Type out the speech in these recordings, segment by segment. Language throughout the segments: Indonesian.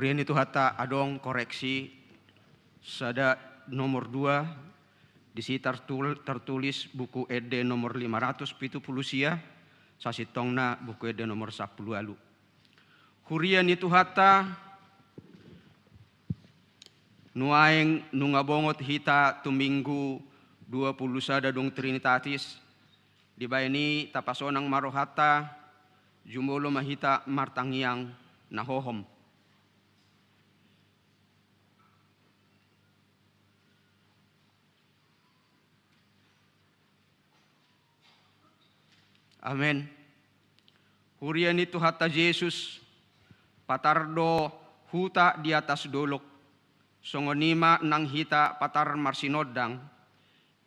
Kurian itu hata adong koreksi sada nomor 2 di situ tertulis buku ED nomor 570 sia sasitongna buku ED nomor 10 alu. Kurian itu hata nuaeng nungabongot hita tuminggu 20 sada dong Trinitatis di bayani tapasonang marohata jumulo mahita martangiang nahohom. Amen. Hurian itu hatta Yesus patardo huta di atas dolok songonima nang hita patar marsinodang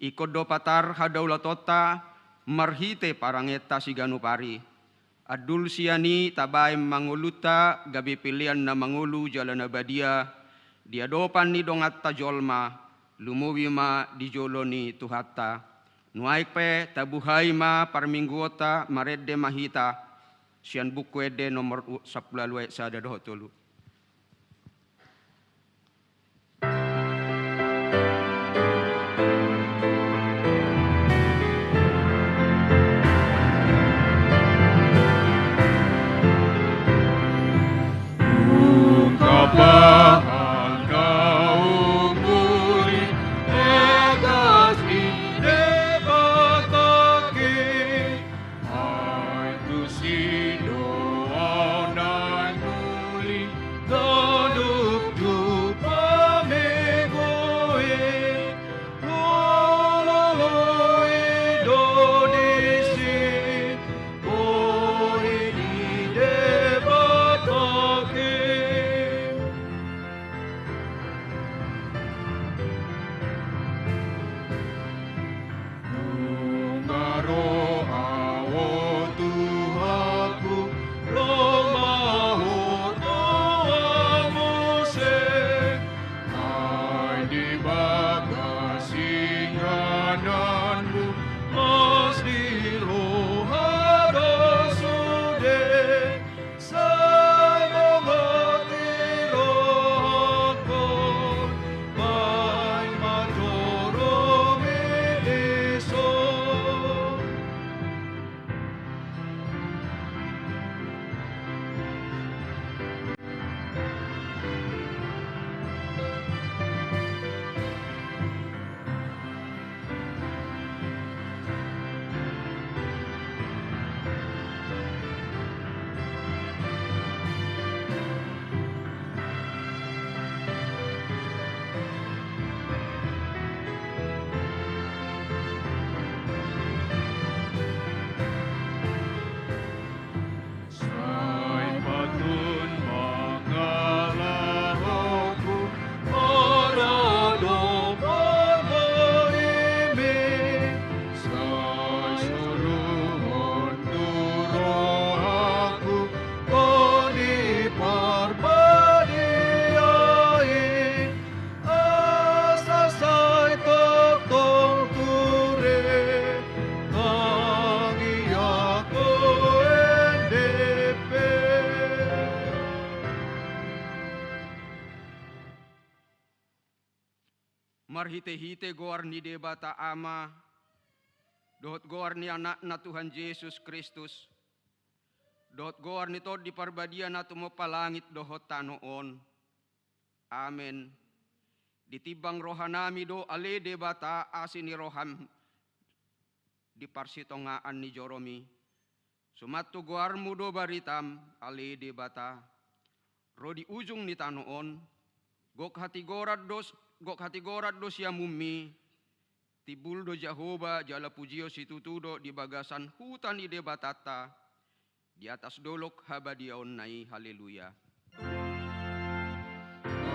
ikodo patar hadaulatota marhite parangeta siganupari adul siani tabaim manguluta gabi pilihan na mangulu jalan abadia diadopan ni dongat tajolma lumuwima di joloni tuhata nuaik pe tabuhay ma parmingguota maredde mahita sian buku ede nomor 10 sada dohotulu. Marhite-hite goar ni debata ama, dohot goar ni anak na Tuhan Yesus Kristus, dohot goar ni tod di parbadia na tumopalangit dohot tanoon. Amen. Ditibang rohanami do ale debata asin ni roham di parsitongaan ni Joromi. Sumatu goar mudo baritam ale debata, rodi ujung ni tanoon, gok hati gorad dos ya mummi tibul do Jahoba jala pujio situtudo di bagasan hutan di debatata di atas dolok habadiaon nai haleluya.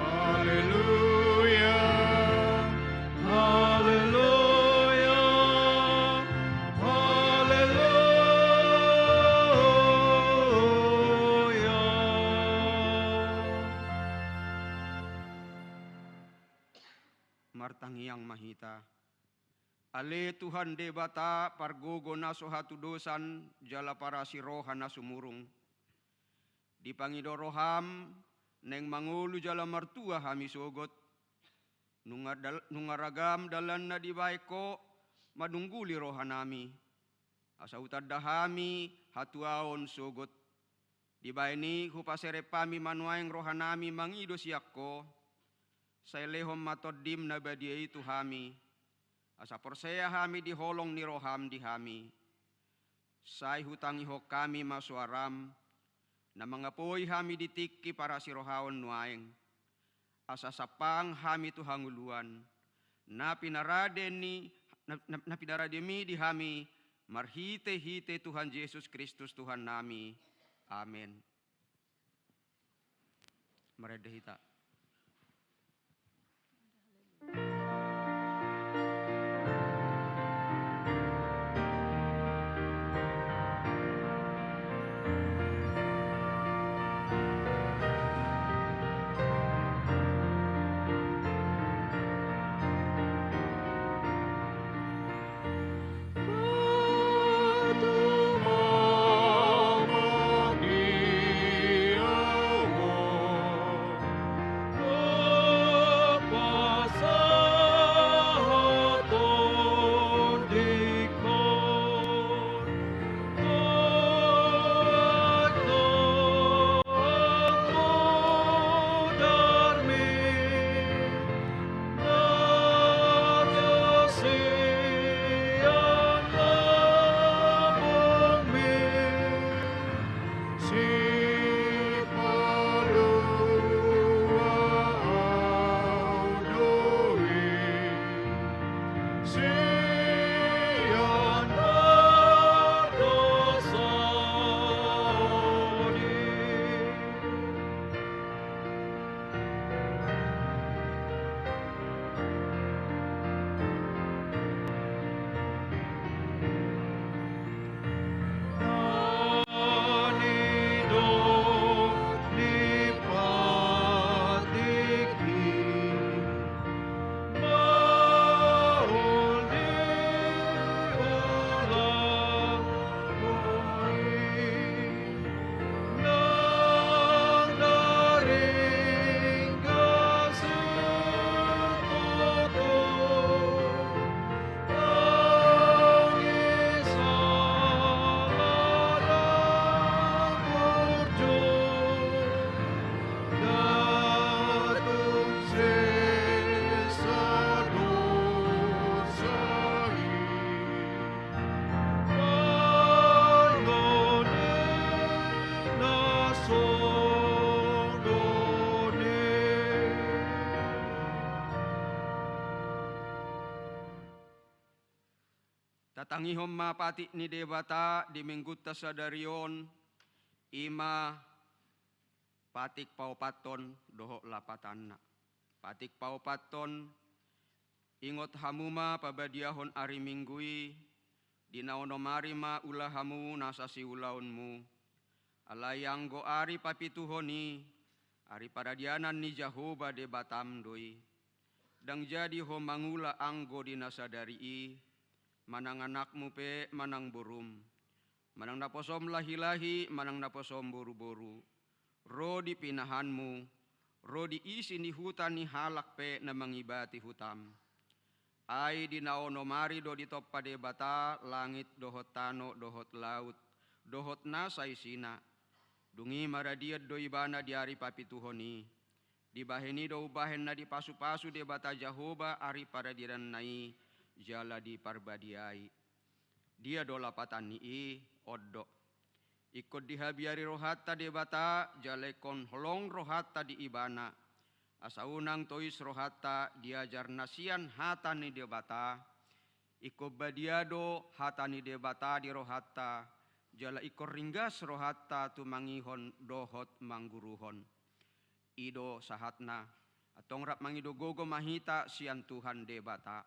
Haleluya. Haleluya. Haleluya. Martangiang mahita. Ale Tuhan debata pargogo na sohatu dosan jala para si roha na sumurung. Di pangido roham neng mangulu jala martua hami sogot, nungaragam dalan na di baiko, madungguli rohanami, asa utadda hami hatuaon sogot, di baini hupaserepami manuaeng rohanami mangido siakko, sailehom matoddim na badia itu hami, asa porseya hami di holong ni roham di hami, say hutangi hok kami masuaram, na mangapoy hami ditikki para sirohaon nuaeng, asa sapang hami tu hanguluan, na pinarademi di hami, marhite-hite Tuhan Yesus Kristus Tuhan nami. Amin. Meredehita. Tatangihom mapati ni debata di mingguta sadarion ima patik paupaton doho lapatanna. Patik paupaton ingot hamuma pabadiahon ari minggui dinaonomari ma ulahamu nasasi ulaunmu. Alayanggo ari papituhoni ari paradianan ni Jahoba debatam doi. Dang jadi ho mangula anggo dinasadari manang anakmu pe manang burum, manang naposom lahi-lahi, manang naposom boru-boru, ro di pinahanmu, ro di isi ni hutan ni halak pe na mangibati hutam. Ay di naonomari do di toppa debata, langit dohot tano dohot laut, dohot nasay sina, dungi maradiat do ibana di ari papituhoni, di baheni do ubahen na di pasu-pasu debata Jahoba ari paradiran nai, jala di parbadiai. Dia dola patani oddo. Ikut dihabiari rohatta debata jalekon holong rohatta di ibana. Asaunang tois rohatta diajar nasian hatani debata. Ikut badiado hatani debata di rohatta. Jala ikut ringgas rohatta tu mangihon dohot mangguruhon. Ido sahatna. Atong rap mangido gogo mahita sian Tuhan debata.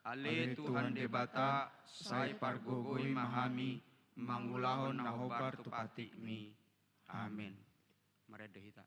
Ale Tuhan debata, say pargogoy mahami, mangulahon na hobar tupati mi. Amen. Maredehita.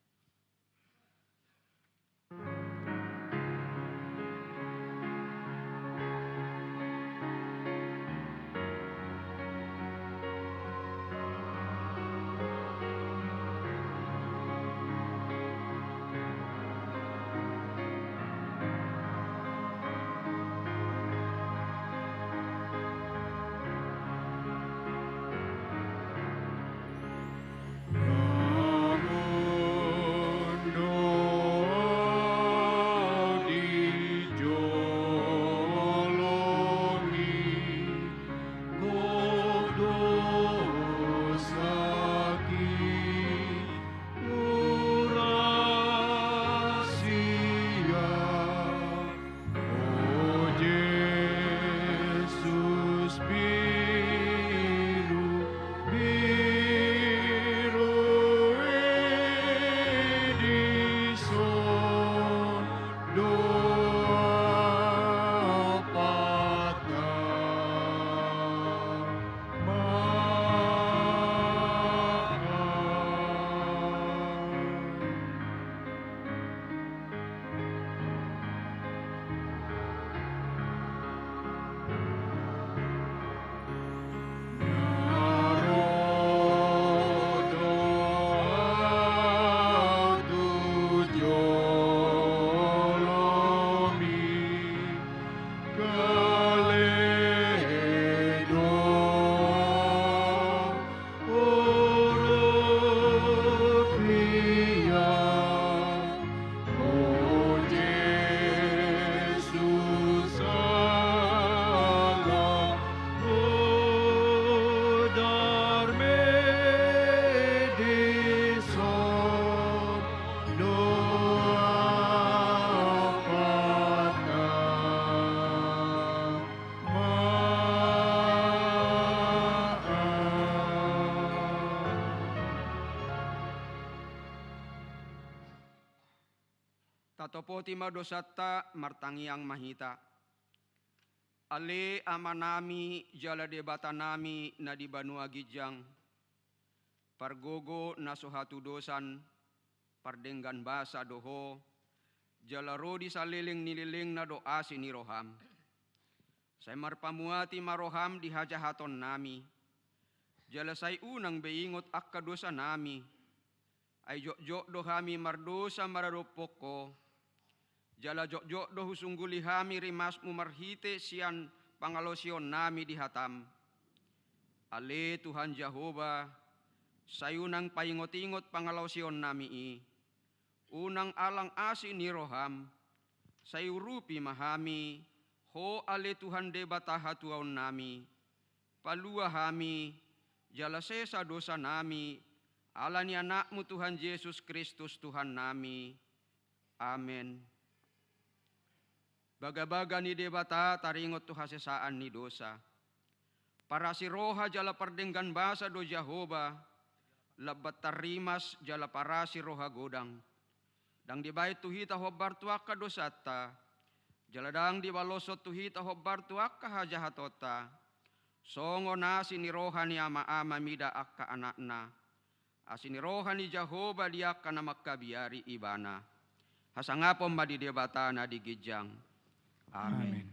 Katopoti madosata martangiang mahita. Ale amanami jala debata nami na di Banua Gijang. Pargogo na suhatu dosan pardenggan basa doho. Jala rodi saliling nililing na doa siniroham. Saya marpamuati maroham di hajahaton nami. Jala say unang beingot akka dosa nami. Ay jok-jok dohami mardosa mararupoko. Jala jok-jok dohu sungguli hami rimasmu marhite sian pangalosion nami di hatam. Ale Tuhan Jehovah, sayunang paingot-ingot pangalosion nami i. Unang alang asi ni roham, sayurupi mahami, ho ale Tuhan debata hatuaon nami. Palua hami, jala sesa dosa nami, ala ni anakmu Tuhan Yesus Kristus Tuhan nami. Amen. Baga-baga ni debata taringot tu hasesaan ni dosa. Para si roha jala pardenggan basa do Jehovah, labat tarimas jala para si roha godang. Dang di bait tuhita hobbar tuaka dosata, jala dang di balosot tuhita hobbar tuaka hajahatota. Songo nasi ni roha ni ama-ama mida akka anakna. Asini roha ni Jehovah dia kana makabiari ibana. Hasangapom madi debata na di Gijang. Amen.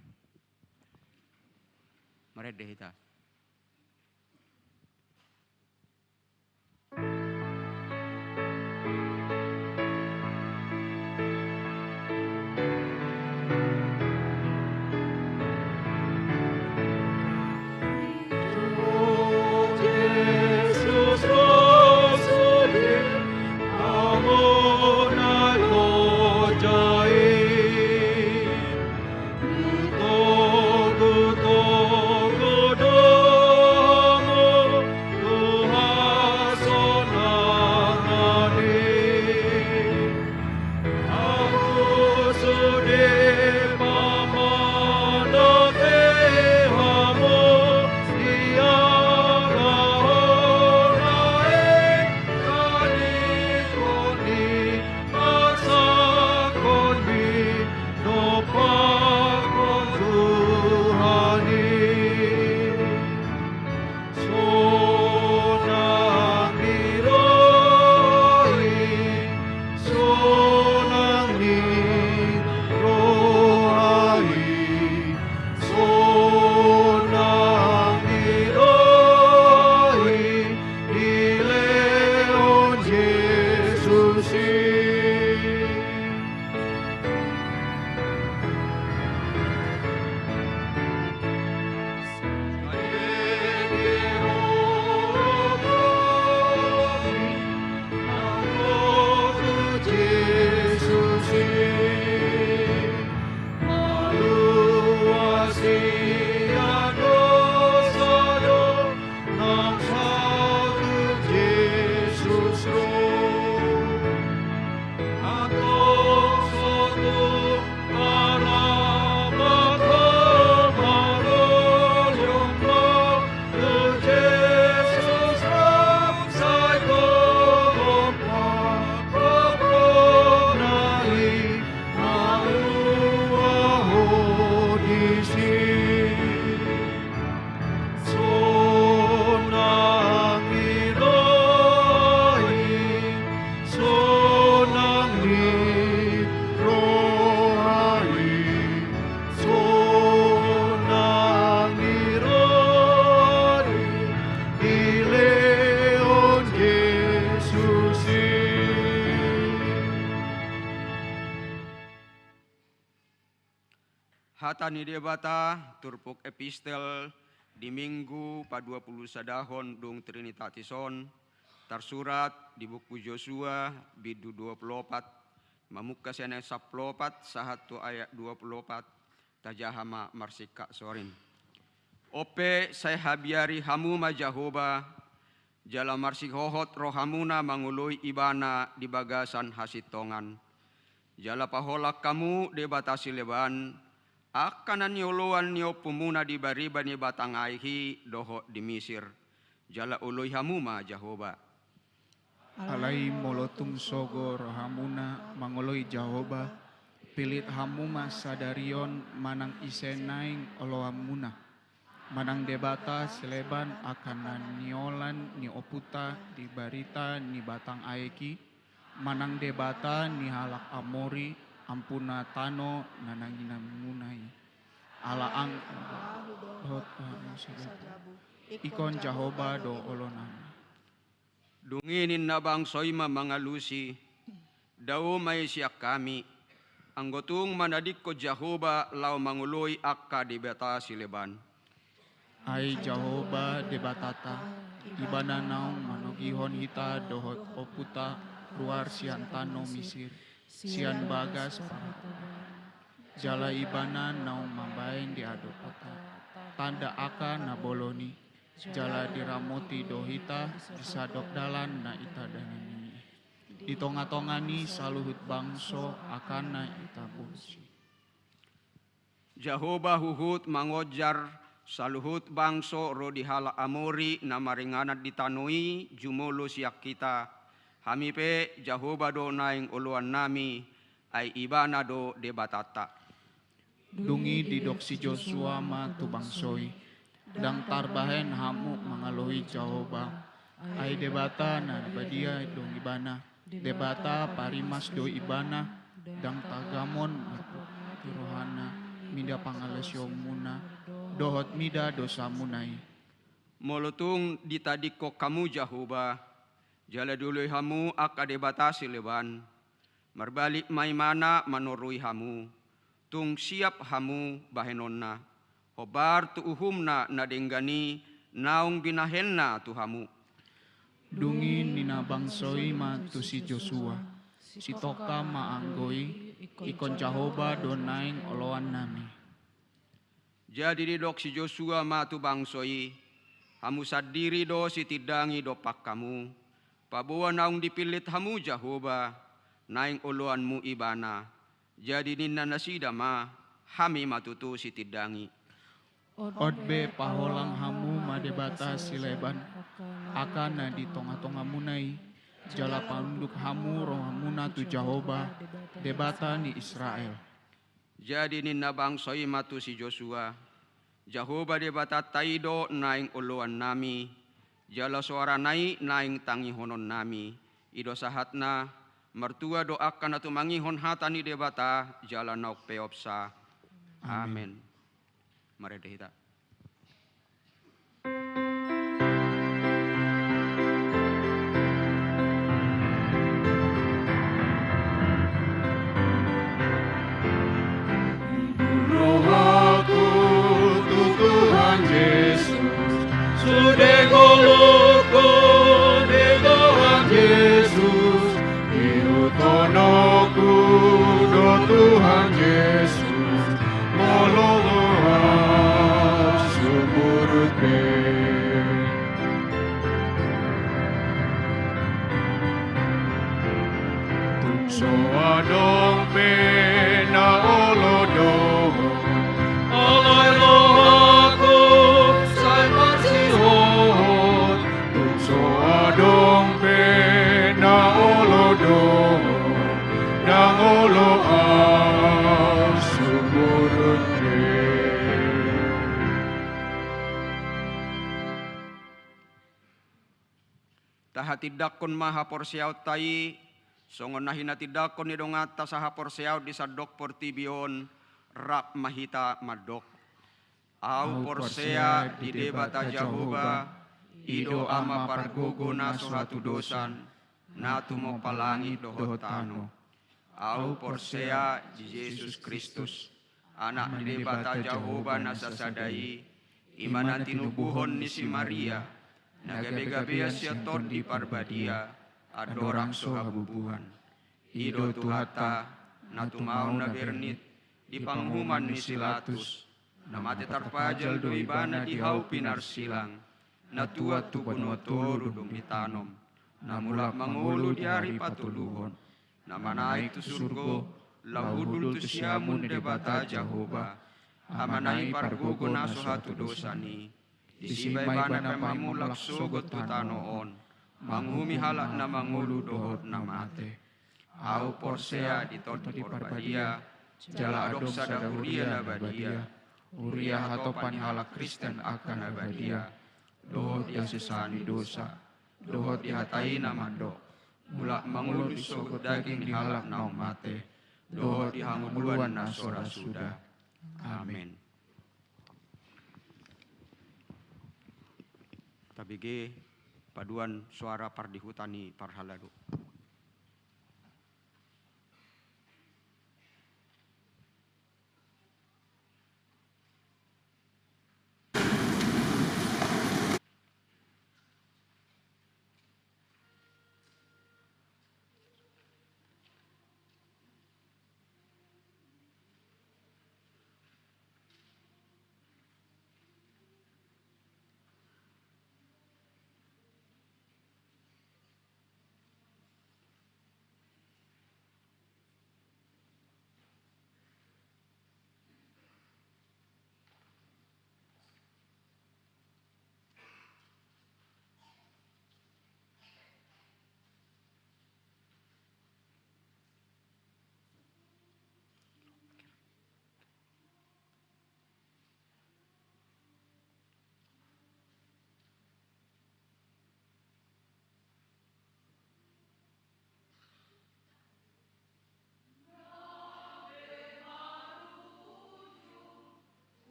Mari dehita. Hatani debata turpuk epistel di Minggu pa 20 sadahon dung Trinitatison tersurat di buku Yosua bidu 24 mamuka sene 14 sahatu ayat 24 tajahama marsika sorin. Ope saya habiari hamu ma Jehovah jala marsikohot rohamuna mangului ibana di bagasan hasitongan. Jala paholak kamu debatasi leban akanan yoloan nyo pumuna di bariba ni batangaihi doho di Misir. Jala uloy hamuma Jehovah. Alai molotung sogo rohamuna mangoloy Jehovah. Pilit hamu masadarion manang isenaing oloamuna. Manang debata seleban akan niolan ni oputa di barita ni batang aeki. Manang debata ni halak amori ampuna tano nananginam munai. Alaang hot ikon Jahoba do olonami. Dunginin na bangsoy mamangalusi, daw may siya kami, anggotung manadik ko Jahoba law manguloy akka di bata sileban. Ay Jahoba debatata, ibana naong manogihon hita dohot oputa luar sian tano misir, sian bagas jala ibana naong mambain di adopata, tanda aka na boloni, jala diramoti dohita disadok dalan na ita danani. Ditonga-tongani saluhut bangso akan na ita bunsi. Jahoba huhut mangojar saluhut bangso ro dihala amori na maringanat ditanui jumulo siyak kita. Hamipe Jahoba do naing uluan nami ay ibana do debatata. Dungi didok si Joshua ma tu bangsoy, dang tarbahen hamu mangaluhi Jahoba, ay debata na badia dong ibana, debata parimas do ibana, dang tagamon tirohana, mida pangalasyo muna, dohot mida dosa munay. Molutung ditadik ko kamu Jahoba, jala duluy hamu akka debata sileban, marbalik may mana manuruy hamu, tung siap hamu bahenon na, hobar tuuhum na nadenggani, naong binahen na tu hamu. Dungin ninabangsoy ma tu si Joshua, si Toka maanggoy, ikon Jahoba donaing oloan nami. Jadi didok si Joshua matu bangsoy, hamu sadiri do si tidangi do pak kamu, pabuwa naong dipilit hamu Jahoba, naing uluanmu ibana, jadi ninna nasida ma, hami matutu si tidangi. Odbe paholang hamu madebata sileban, akan na di tonga-tonga munay, jala panduk hamu rohamuna tu Jahoba, debata ni Israel. Jadi ninna bangsoy matu si Joshua, Jahoba debata taido naing uluan nami, jala suara nai naing tangihonon nami, ido sahatna, mertua doakan atu mangihon hatani debata, jala nauk peopsa. Amin. Mari dehita. Rohaku tu Tuhan Yesus, sudah goloko de Tuhan Yesus, iutonoku do Tuhan Yesus, mololoha sumurut be. Tukso adong be na olodo. Tahatidakon maha porsiaw tayi, songon nahinatidakon ni dongata saha porsiaw di sadok portibion, rak mahita madok. Au porsea di debata Jahoba, ido ama pargogo na suatu dosan, natu mo palangi dohotano. Au porsea di Yesus Kristus, anak di debata Jahoba na sasadai, imanan tinubuhon ni si Maria, nagabe-gabe siya ton di parbadia, adorang so habubuhan. Ido tuhata, natumaw na bernit, di panghuman ni Silatus, namate tarpajal do ibana di hau pinarsilang, natuat tu punotoru dumitanom, namulak mangulu di hari patuluhon, namanay tu surgo, lahudul tu siamun debata Jahoba, hamanay pargugo na suhatu dosani, disibay bana pamulak sugot tu tanoon, manghumi halak na mangulu dohot na mate. Au porsea di torti porbadia, jala adop sada huria nabadia, huria hatopan halak Kristen akan nabadia, dohot ya sesani dosa, dohot ya hatai namando, mulak mangulur isogut daging di halak naung mate, dohot ya hanguluan nasora sudah. Amin. Tabige paduan suara pardihutani parhaladu.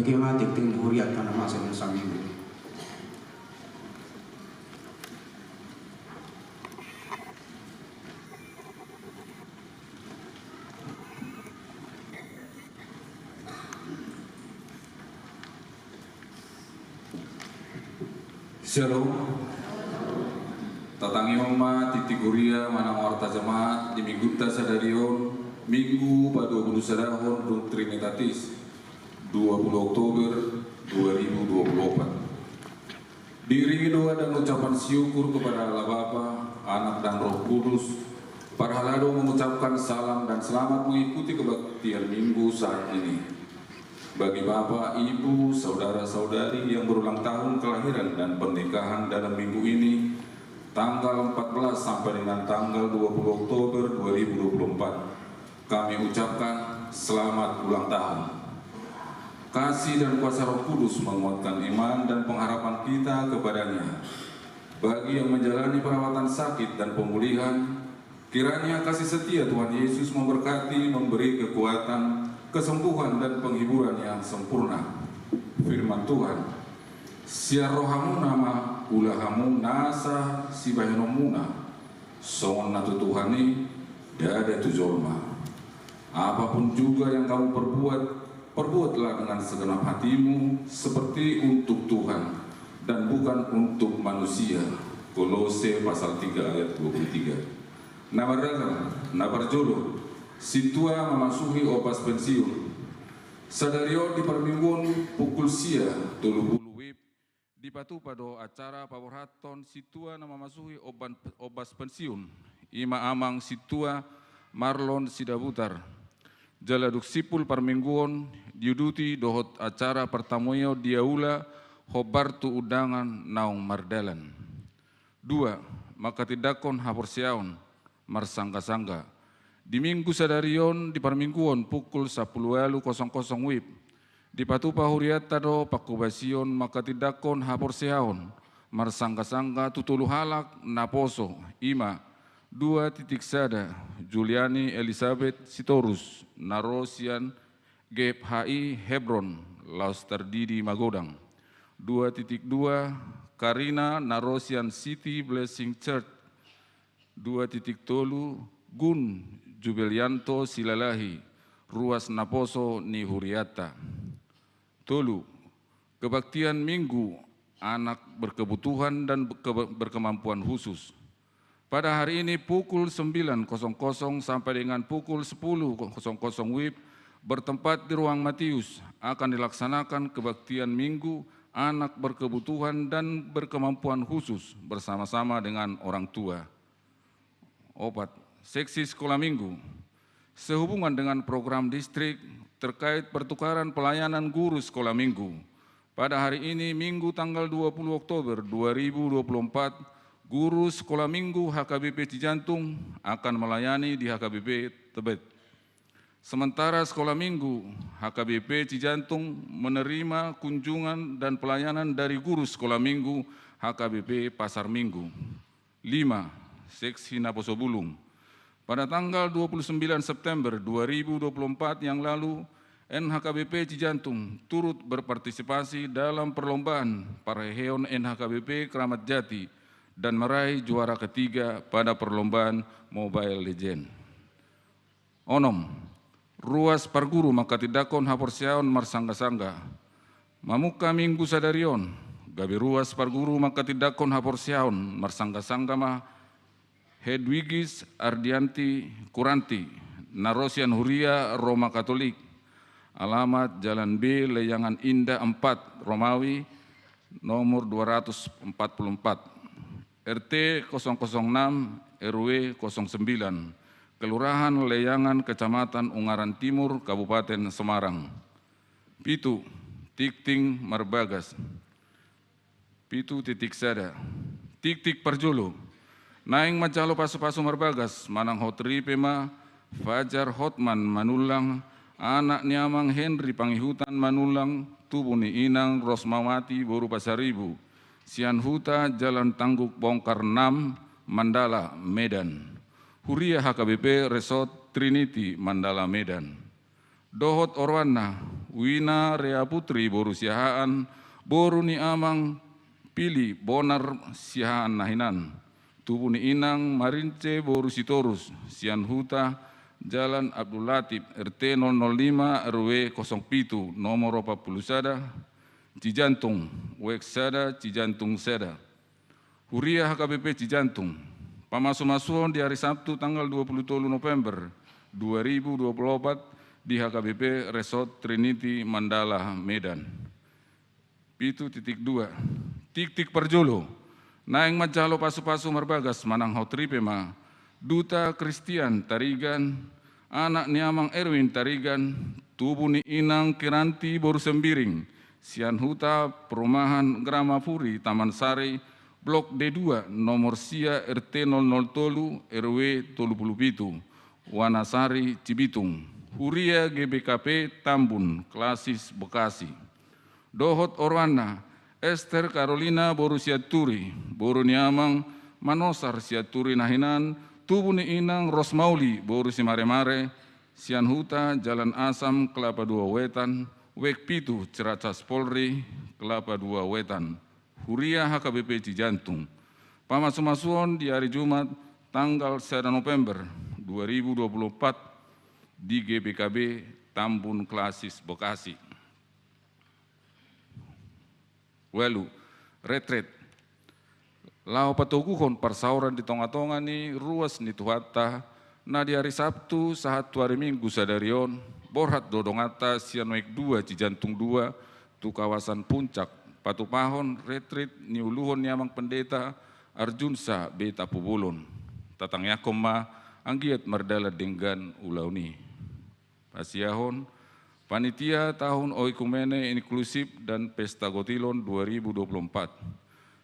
Bagaimana ting huriat karena masa yang sami ini. Shalom. Tatangi Oma Titiguria Manang Warta Jemaat di Minggu Sadarion Minggu pada 20 Sadahon Dum Trinitatis 20 Oktober 2024. Diiringi doa dan ucapan syukur kepada Allah Bapa, Anak dan Roh Kudus, para halado mengucapkan salam dan selamat mengikuti kebaktian Minggu saat ini. Bagi Bapak, Ibu, Saudara-saudari yang berulang tahun kelahiran dan pernikahan dalam minggu ini, tanggal 14 sampai dengan tanggal 20 Oktober 2024, kami ucapkan selamat ulang tahun. Kasih dan kuasa Roh Kudus menguatkan iman dan pengharapan kita kepadanya. Bagi yang menjalani perawatan sakit dan pemulihan, kiranya kasih setia Tuhan Yesus memberkati, memberi kekuatan, kesembuhan dan penghiburan yang sempurna. Firman Tuhan, sia rohamu nama ulahamu nasa si bahinomuna songon natu Tuhani dada tujolma. Apapun juga yang kamu perbuatlah dengan segenap hatimu seperti untuk Tuhan dan bukan untuk manusia. Kolose pasal 3 ayat 23. Nabaraga, nabarjodoh, situa memasuki opas pensiun. Sadario di permingguan pukul sia 30 wib di patu pada acara paborhaton situa nama masuki obas pensiun. Ima amang situa Marlon Sidabutar. Jaladuk sipul permingguan diuduti dohot acara pertamuyo diaula hobartu udangan naung mardalan. 2. Maka tidakon haporsiaon marsangga-sangga. Di Minggu Sadarion di permingguan pukul 10.00 wib di patupa huriat tado pakubasion maka tidakon haporsehaon marsangga-sangga tutulu halak naposo ima 2 sada Juliani Elizabeth Sitorus Narosian GFHI Hebron Laos Terdidi Magodang 2.2 Karina Narosian City Blessing Church 2.3 Gun Jubilianto Silalahi, Ruas Naposo ni Huriata. 3. Kebaktian Minggu Anak Berkebutuhan dan Berkemampuan Khusus. Pada hari ini pukul 9.00 sampai dengan pukul 10.00 WIB bertempat di Ruang Matius akan dilaksanakan kebaktian Minggu Anak Berkebutuhan dan Berkemampuan Khusus bersama-sama dengan orang tua. 4. Seksi Sekolah Minggu, sehubungan dengan program distrik terkait pertukaran pelayanan guru sekolah minggu. Pada hari ini, Minggu tanggal 20 Oktober 2024, guru sekolah minggu HKBP Cijantung akan melayani di HKBP Tebet. Sementara sekolah minggu HKBP Cijantung menerima kunjungan dan pelayanan dari guru sekolah minggu HKBP Pasar Minggu. 5. Seksi Naposo Bulung. Pada tanggal 29 September 2024 yang lalu, NHKBP Cijantung turut berpartisipasi dalam perlombaan Pareheon NHKBP Kramat Jati dan meraih juara ketiga pada perlombaan Mobile Legend. 6. Ruas Parguru Makatidakon Haporsiaon Marsangga-sangga. Mamuka Minggu Sadarion, gabi ruas Parguru Makatidakon Haporsiaon Marsangga-sangga mah Hedwigis Ardianti Kuranti, Narosian Huria Roma Katolik, alamat Jalan B, Leyangan Indah 4, Romawi, nomor 244, RT 006, RW 09, Kelurahan Leyangan, Kecamatan Ungaran Timur, Kabupaten Semarang. 7. Tikting Marbagas. 7 titik sada. Tik-tik Parjolo. Naing Macalo Pasu-Pasu Marbagas, Manang Hotri Pema, Fajar Hotman Manulang, anak Niamang Henry Pangihutan Manulang, Tubuni Inang Rosmawati Boru Pasaribu, Sian Huta Jalan Tangguk Bongkar 6, Mandala, Medan. Huria HKBP Resort Trinity, Mandala, Medan. Dohot Orwana, Wina Rea Putri boru siahaan, boru ni amang pilih bonar siahaan nahinan. Tubuh ni inang Marince boru sitorus, sian huta, Jalan Abdul Latif, RT 005 RW 07, nomor 40 sada, Cijantung, Wek sada, Cijantung sada. Huria HKBP Cijantung, pamasuk-masuhon di hari Sabtu tanggal 23 November 2024 di HKBP Resort Trinity Mandala, Medan. 7.2 Tik-tik perjolo, naeng majalo pasu-pasu marbagas manang hotripema, Duta Kristian Tarigan, anak niamang Erwin Tarigan, tubuh ni inang Kiranti boru sembiring, sian huta perumahan Gramapuri Taman Sari, Blok D2, nomor sia RT 007 RW 37, Wanasari Cibitung. Huria GBKP Tambun, Klasis Bekasi. Dohot Orwana, Esther Carolina boru siaturi, boru niamang Manosar siaturi nahinan, tubuh ni inang Rosmauli boru si mare-mare, sian huta Jalan Asam Kelapa 2 Wetan, Wek Pitu Ciracas Polri Kelapa 2 Wetan. Huria HKBP Cijantung, pamasuk-masuhon di hari Jumat tanggal 1 November 2024 di GBKB Tambun Klasis Bekasi. Welu, retret. Lao patuguhon persauran di tonga-tonga ni ruas ni tuhata, na di hari Sabtu saat hari Minggu sadarion, borhat dodongata sianoik 2 Cijantung 2, tu kawasan puncak, patupahon retret ni uluhon niamang pendeta Arjunsa Beta Pubulon. Tatang yakoma anggiat merdala denggan ulauni. Pasiahon, Panitia Tahun Oikumene Inklusif dan Pesta Gotilon 2024.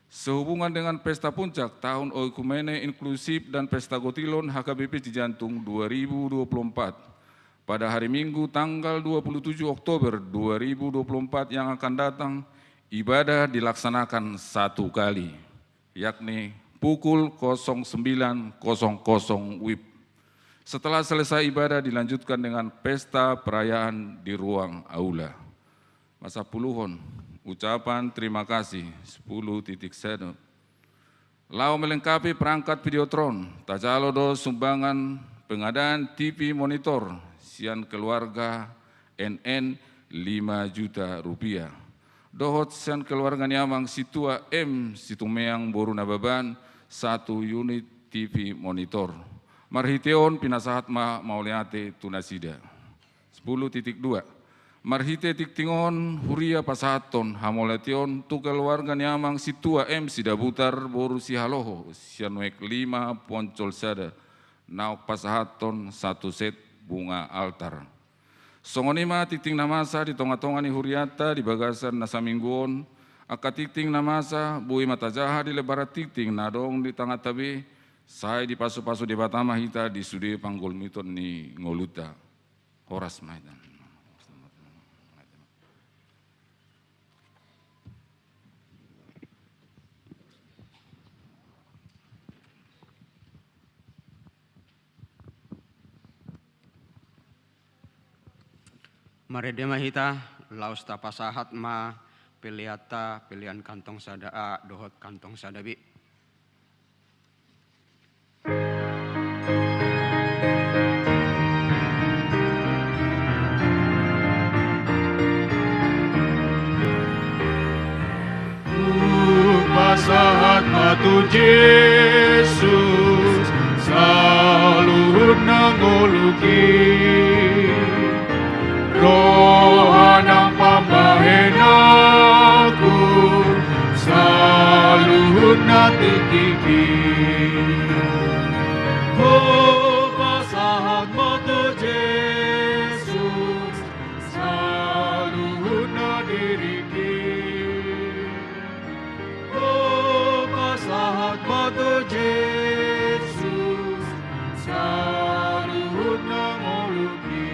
Sehubungan dengan Pesta Puncak Tahun Oikumene Inklusif dan Pesta Gotilon HKBP Cijantung 2024, pada hari Minggu tanggal 27 Oktober 2024 yang akan datang, ibadah dilaksanakan 1 kali, yakni pukul 09.00 WIB. Setelah selesai ibadah dilanjutkan dengan pesta perayaan di ruang aula. Masa puluhon, ucapan terima kasih 10.1. Lau melengkapi perangkat videotron, tajalo do sumbangan pengadaan TV monitor, sian keluarga NN 5 juta rupiah. Dohot sian keluarga niamang situa M situmeang boru nababan 1 unit TV monitor. Marhiteon pinasahat mauliate tunasida. 10.2 Marhite tiktingon huria pasahaton hamoletion tu keluarga niamang situa M sidabutar boru sihaloho sianuek 5 poncol sada naok pasahaton 1 set bunga altar. Songonima titing namasa di tonga-tonga ni huriata di bagasan nasamingguon akatiting namasa bui mata jaha di lebarat titing nadong di tengah tabi. Saya di pasu-pasu di Batama hita di studi panggul miton ni ngoluta horas maidan. Maredema hita lausta pasahat ma piliata pilihan kantong sada dohot kantong sadabi. Pasahat matu Yesus selalu nangoluki rohanang pambahenaku selalu natikiki. Oh pasahat matu Yesus selalu nadiriki. Pasahat matu Yesus selalu nangoluki.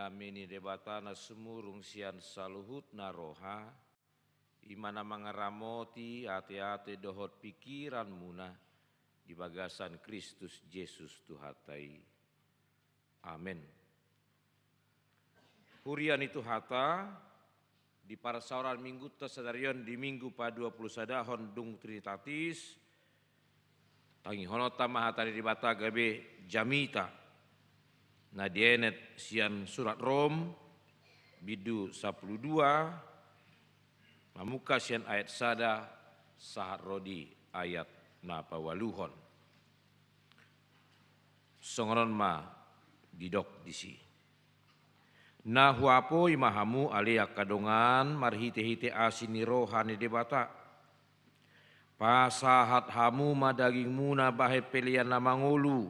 kami ni debatana semurung sian saluhut naroha, imana mangaramoti ate-ate dohot pikiran muna di bagasan Kristus Yesus Tuhatai. Amin. Hurian itu hata di parasauran minggu tasadarion di minggu pa 21 hondung Trinitatis tangi honota mahatari di bata gabe jamita na dienet sian surat Rom bidu 12 mamuka sian ayat sada sahat rodi ayat napa waluhon songonon ma didok disi na huapo imahamu alia kadongan marhite-hite asini rohani debata pasahat hamu madaging muna bahe pelian na mangulu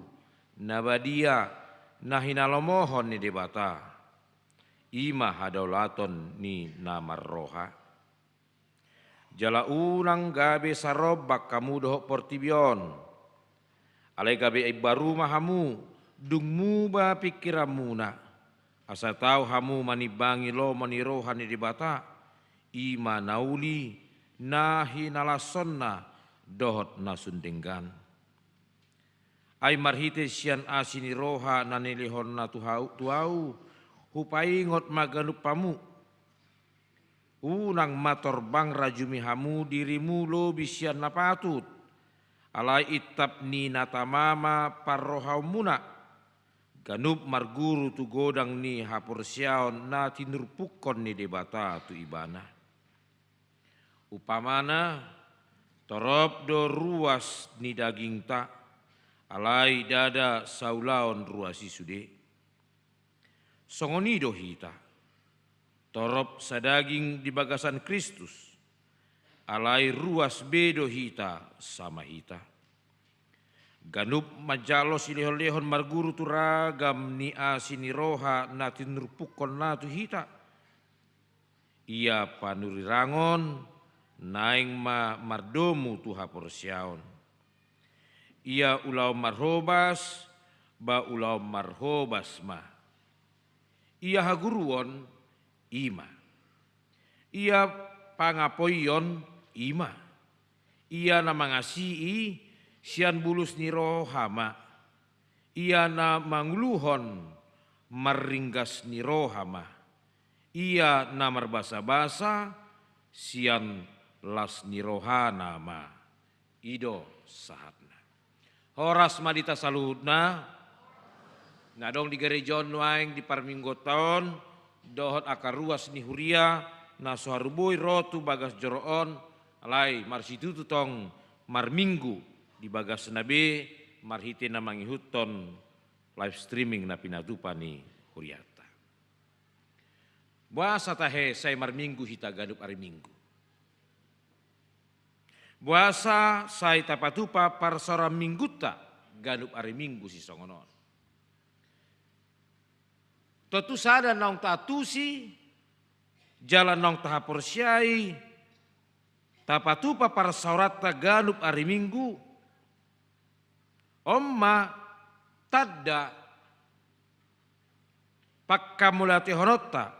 nabadia nahinalomohon ni debata ima hadaulaton ni namar roha jala unang gabe sarobak kamu dohok portibion alai gabe baru mahamu dungmu ba pikiramuna asa tahu hamu manibangi lo maniroha ni debata ima nauli nahinalasonna dohot nasundenggan ai marhite sian asini roha nanilihon na tuau hupai ngot maganup pamu unang mator bang rajumi hamu dirimu lo bisian napatut alai itab ni natamama parrohau muna ganup marguru tu godang ni hapursiaon na tinurpukon ni debata tu ibana upamana torop do ruas ni daging ta alai dada saulaon ruasi sude songoni do hita torop sadaging di bagasan Kristus alai ruas bedo hita sama hita ganup majalos ilehon-lehon marguru tu ragam ni asini roha natin rupukon natu hita ia panuri rangon naing ma mardomu tu haporsiaon ia ulau marhobas ba ulau marhobas ma ia haguruon ima ia pangapoion ima ia namangasi'i sian bulus ni rohama ia na mangluhon maringgas ni rohama ia na marbasa-basa sian las ni rohana ma ido sahatna horas madita saludna nadong di gerejon waing di parminggoton dohot akar ruas ni huria na soharubui rotu bagas joroon alai marsitu tutong marminggu di bagas nabe marhite na mangihuton live streaming na pinatupani huriata buasa tahe say marminggu hita gadup ari minggu buasa say tapatupa parsora mingguta ganup ari minggu si songonon. Totu sada naung tatusi jalan naung tahaporsiai tapatupa parsaurata ganup ari minggu omma tadda pakkamulati honotta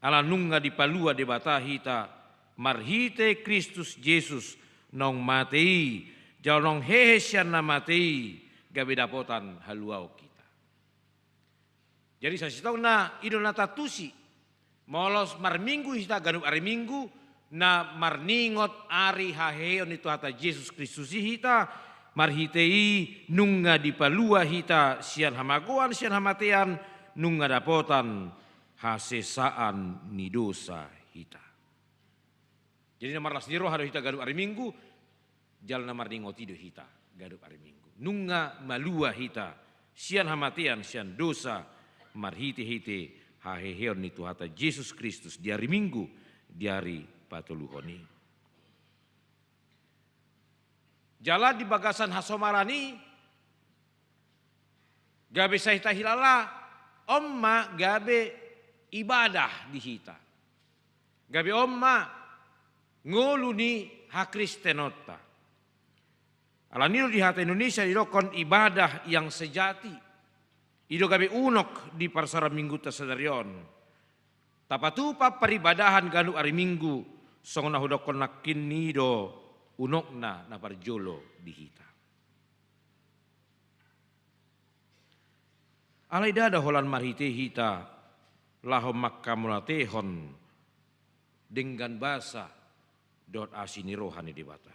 ala nunga di palua debata hita marhite Kristus Yesus nong matei jauh nong hehesian na matei gabe dapotan haluau kita. Jadi saya tahu na idona tatusi molos marminggu hita ganup ari minggu na marningot ari haheon itu hata Yesus Kristus hita marhitei nunga di palua hita sian hamagoan sian hamatean nunga dapotan hasesaan ni dosa hita. Jadi namar las niro hado hita gadup ari minggu, jalan namar ningo tido hita gadup ari minggu. Nunga malua hita, sian hamatian, sian dosa, marhite-hite haheheon itu hata Yesus Kristus di hari minggu, di hari patuluhoni. Jalan di bagasan hasomarani, gabe sahita hilala, omma gabe ibadah di hita. Gabe omma ngolu ni hakristenota. Alanilo di hati Indonesia dirokon ibadah yang sejati. Ido gabe unok di parsara minggu tasadarion. Tapatupa peribadahan ganu ari minggu song nahudokon nakin nido unokna na parjolo di hita. Alai dada holan marhite hita lahom makka mulatehon dengan bahasa dot asini rohani di bata.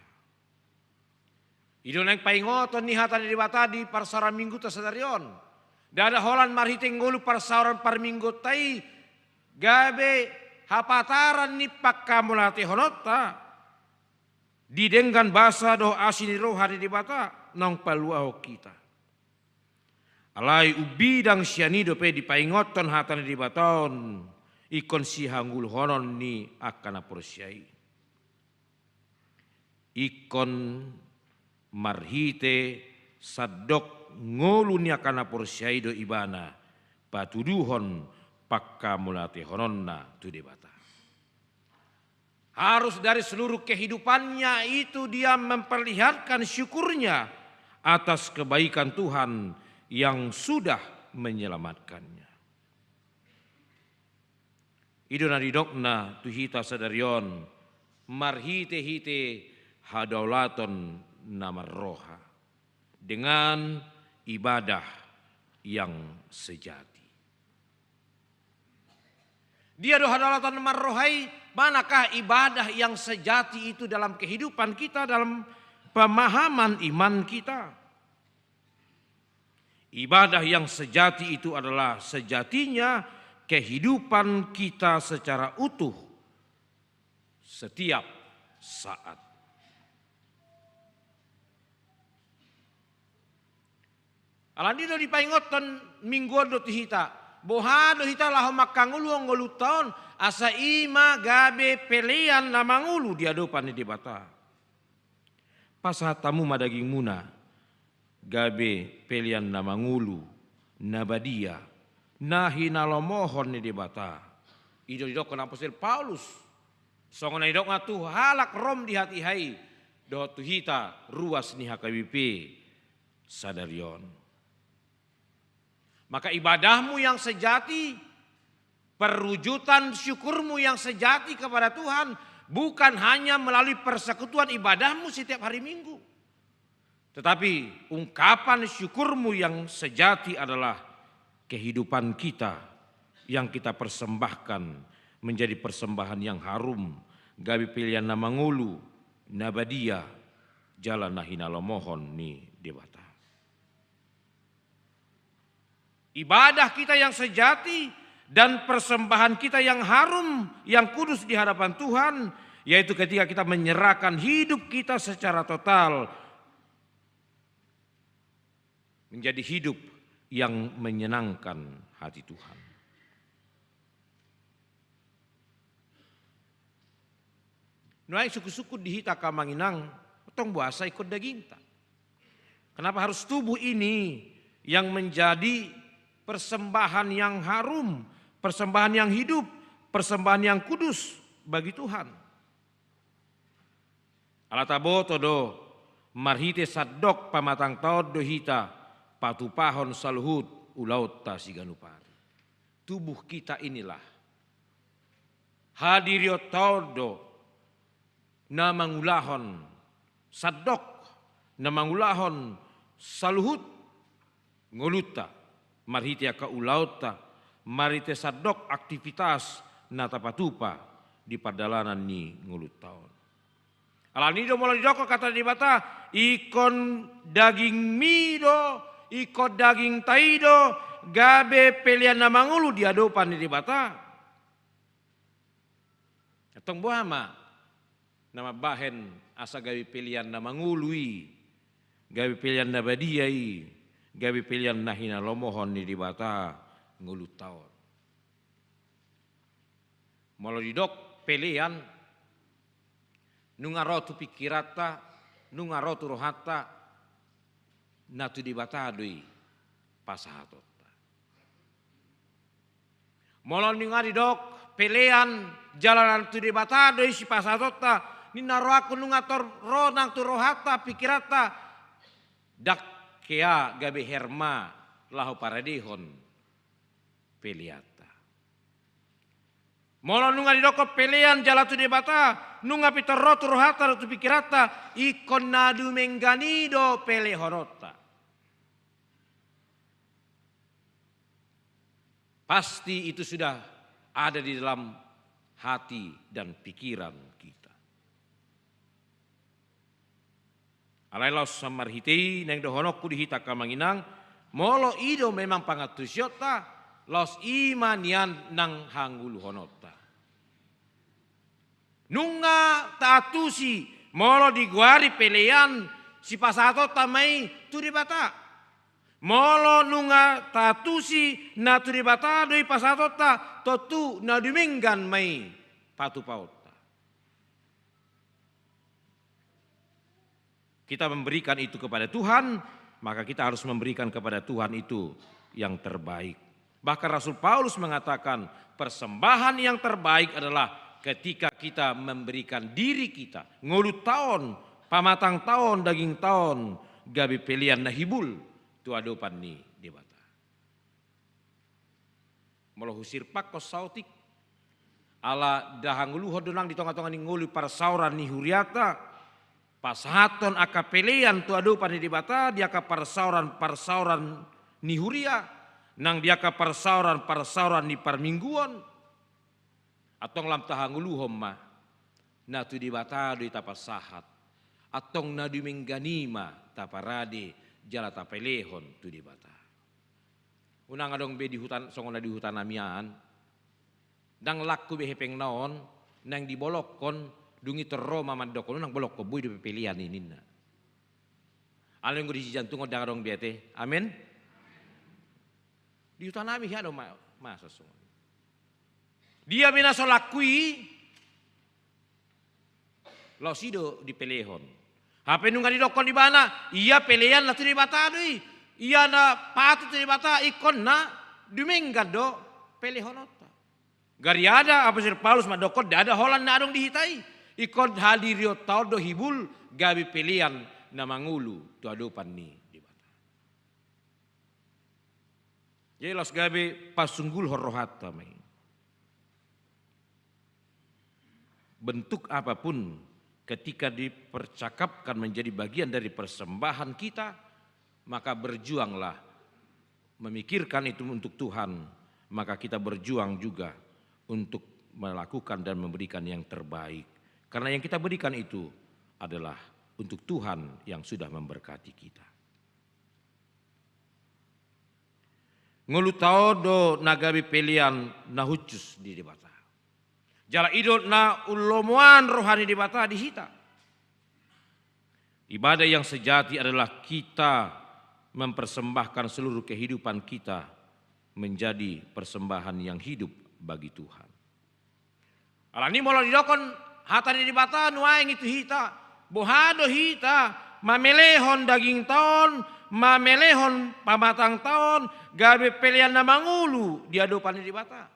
Ido nang paingoton ni hata di bata di parsara minggu tasadarion. Dada holan marhite ngolu parsaran par minggu tai gabe hapataran ni pakka mulatehonota di dengan bahasa do asini rohani di bata nang paluaho kita. Alai ubidang sianido pe dipaingoton hatane di baton ikon si hanggul honon ni akana porsiai. Ikon marhite sadok ngolu ni akana porsiai do ibana patuduhon pakka mulate hononna tu debata. Harus dari seluruh kehidupannya itu dia memperlihatkan syukurnya atas kebaikan Tuhan yang sudah menyelamatkannya. Idona didokna tuhita sadarion marhite hite hadaulaton nama roha dengan ibadah yang sejati. Dia do hadaulatan marrohai, manakah ibadah yang sejati itu dalam kehidupan kita, dalam pemahaman iman kita? Ibadah yang sejati itu adalah sejatinya kehidupan kita secara utuh setiap saat. Alandido dipaingoton mingguan do hita. Bohado hita lahom makangulu ngolu taon asa ima gabe pelean na mangulu di adopan di bata. Pasatamu madaging muna. Gabe pelian na mangulu, na badia, na hinalomohon ni debata. Ido didok na Apostol Paulus. Songon na idok nga tu halak rom di hati hai. Do tu hita ruas ni hakabipe sadarion. Maka ibadahmu yang sejati, perwujudan syukurmu yang sejati kepada Tuhan bukan hanya melalui persekutuan ibadahmu setiap hari Minggu. Tetapi ungkapan syukurmu yang sejati adalah kehidupan kita yang kita persembahkan menjadi persembahan yang harum. Gabi pilihan nama ngulu, nabadia, jalan nahinalomohon ni debata. Ibadah kita yang sejati dan persembahan kita yang harum, yang kudus di hadapan Tuhan, yaitu ketika kita menyerahkan hidup kita secara total menjadi hidup yang menyenangkan hati Tuhan. Nuai suku-suku dihita kamanginang, tong buasa ikut daging tak. Kenapa harus tubuh ini yang menjadi persembahan yang harum, persembahan yang hidup, persembahan yang kudus bagi Tuhan? Alataboto do marhite sadok pamatang taod do hita patupahon saluhut ulaut tasiganupari. Tubuh kita inilah hadirio todo namangulahon sadok namangulahon saluhut ngoluta marhite ka ulauta marite sadok aktivitas natapatupa di pardalanan ni ngulutaon. Alanido mulai doko kata di bata ikon daging mido ikon daging taido gabe pelian namangulu diadopan di bata. Atong buama nama bahen asa gabe pelian namangului gabe pelian nabadiai gabe pelian nahina lomohon di bata ngulutaon. Mulai dok pelian nungarotu pikirata, nungarotu rohata, natu dibatadui pasahatotta. Molon ningari dok pelean jalanan tu dibatadui si pasahatotta, ninaro aku nungator ronang tu rohata pikirata, dak kea gabe herma lahu paradehon peliata. Molo nunga didoko pelean jalatu debata, nunga pitarotu rohata rotu pikirata, ikon nadu mengganido pele horota. Pasti itu sudah ada di dalam hati dan pikiran kita. Alailos samarhiti neng dohonokku dihita kamanginang, molo ido memang pangatusyota, los imanian nang hanggulu honota. Nunga taatusi molo diguari pelean si pasato tamai tu dibata. Molo nunga taatusi na tu dibata doi pasato ta totu na dimenggan mai patu pauta. Kita memberikan itu kepada Tuhan, maka kita harus memberikan kepada Tuhan itu yang terbaik. Bahkan Rasul Paulus mengatakan persembahan yang terbaik adalah ketika kita memberikan diri kita, ngolu tahun, pamatang tahun, daging tahun, gabi pelian nahibul, tu adopan ni debata. Melohusir pakos sautik, ala dahangulu hodonang di tonga-tonga ni ngolu para sauran ni huriata, pasahaton aka pelian tu adopan ni debata, dia ka parsauran ni huria, nang dia ka parsauran ni parmingguan, atong lam tahanguluhom ma na tu dibata do tapasahat atong na dimengganima taparade jala tapelehon tu dibata unang adong be di hutan songona di hutan amian dang lakku be hepeng naon nang dibolokon dungi terro mamandokon nang bolok ko bui di pepelian ininna aleng di jantung odang adong bete amen di hutan ami hado masa song dia mina solakui lo sido di pelehon. Hape nunga di dokon di bana, iya pelean lah tu di bata doi. Iya na patut di bata ikon na dumenggan do pelehonota. Gari ada apa sir Paulus ma dokon ada holan na adong dihitai. Ikon hadirio tau do hibul gabi pelean na mangulu tu adopan ni di bata. Jadi los gabi pasunggul horohata mai. Bentuk apapun ketika dipercakapkan menjadi bagian dari persembahan kita, maka berjuanglah memikirkan itu untuk Tuhan, maka kita berjuang juga untuk melakukan dan memberikan yang terbaik. Karena yang kita berikan itu adalah untuk Tuhan yang sudah memberkati kita. Ngulutao do nagabi pelian nahucus di debata. Jala idol na ulomuan rohani di bata dihita. Ibadah yang sejati adalah kita mempersembahkan seluruh kehidupan kita menjadi persembahan yang hidup bagi Tuhan. Alani mola didokon hatani di bata nuaing itu hita. Bohado hita mamelehon daging tahun, mamelehon pamatang tahun, gabe pelian na mangulu diadopan di bata.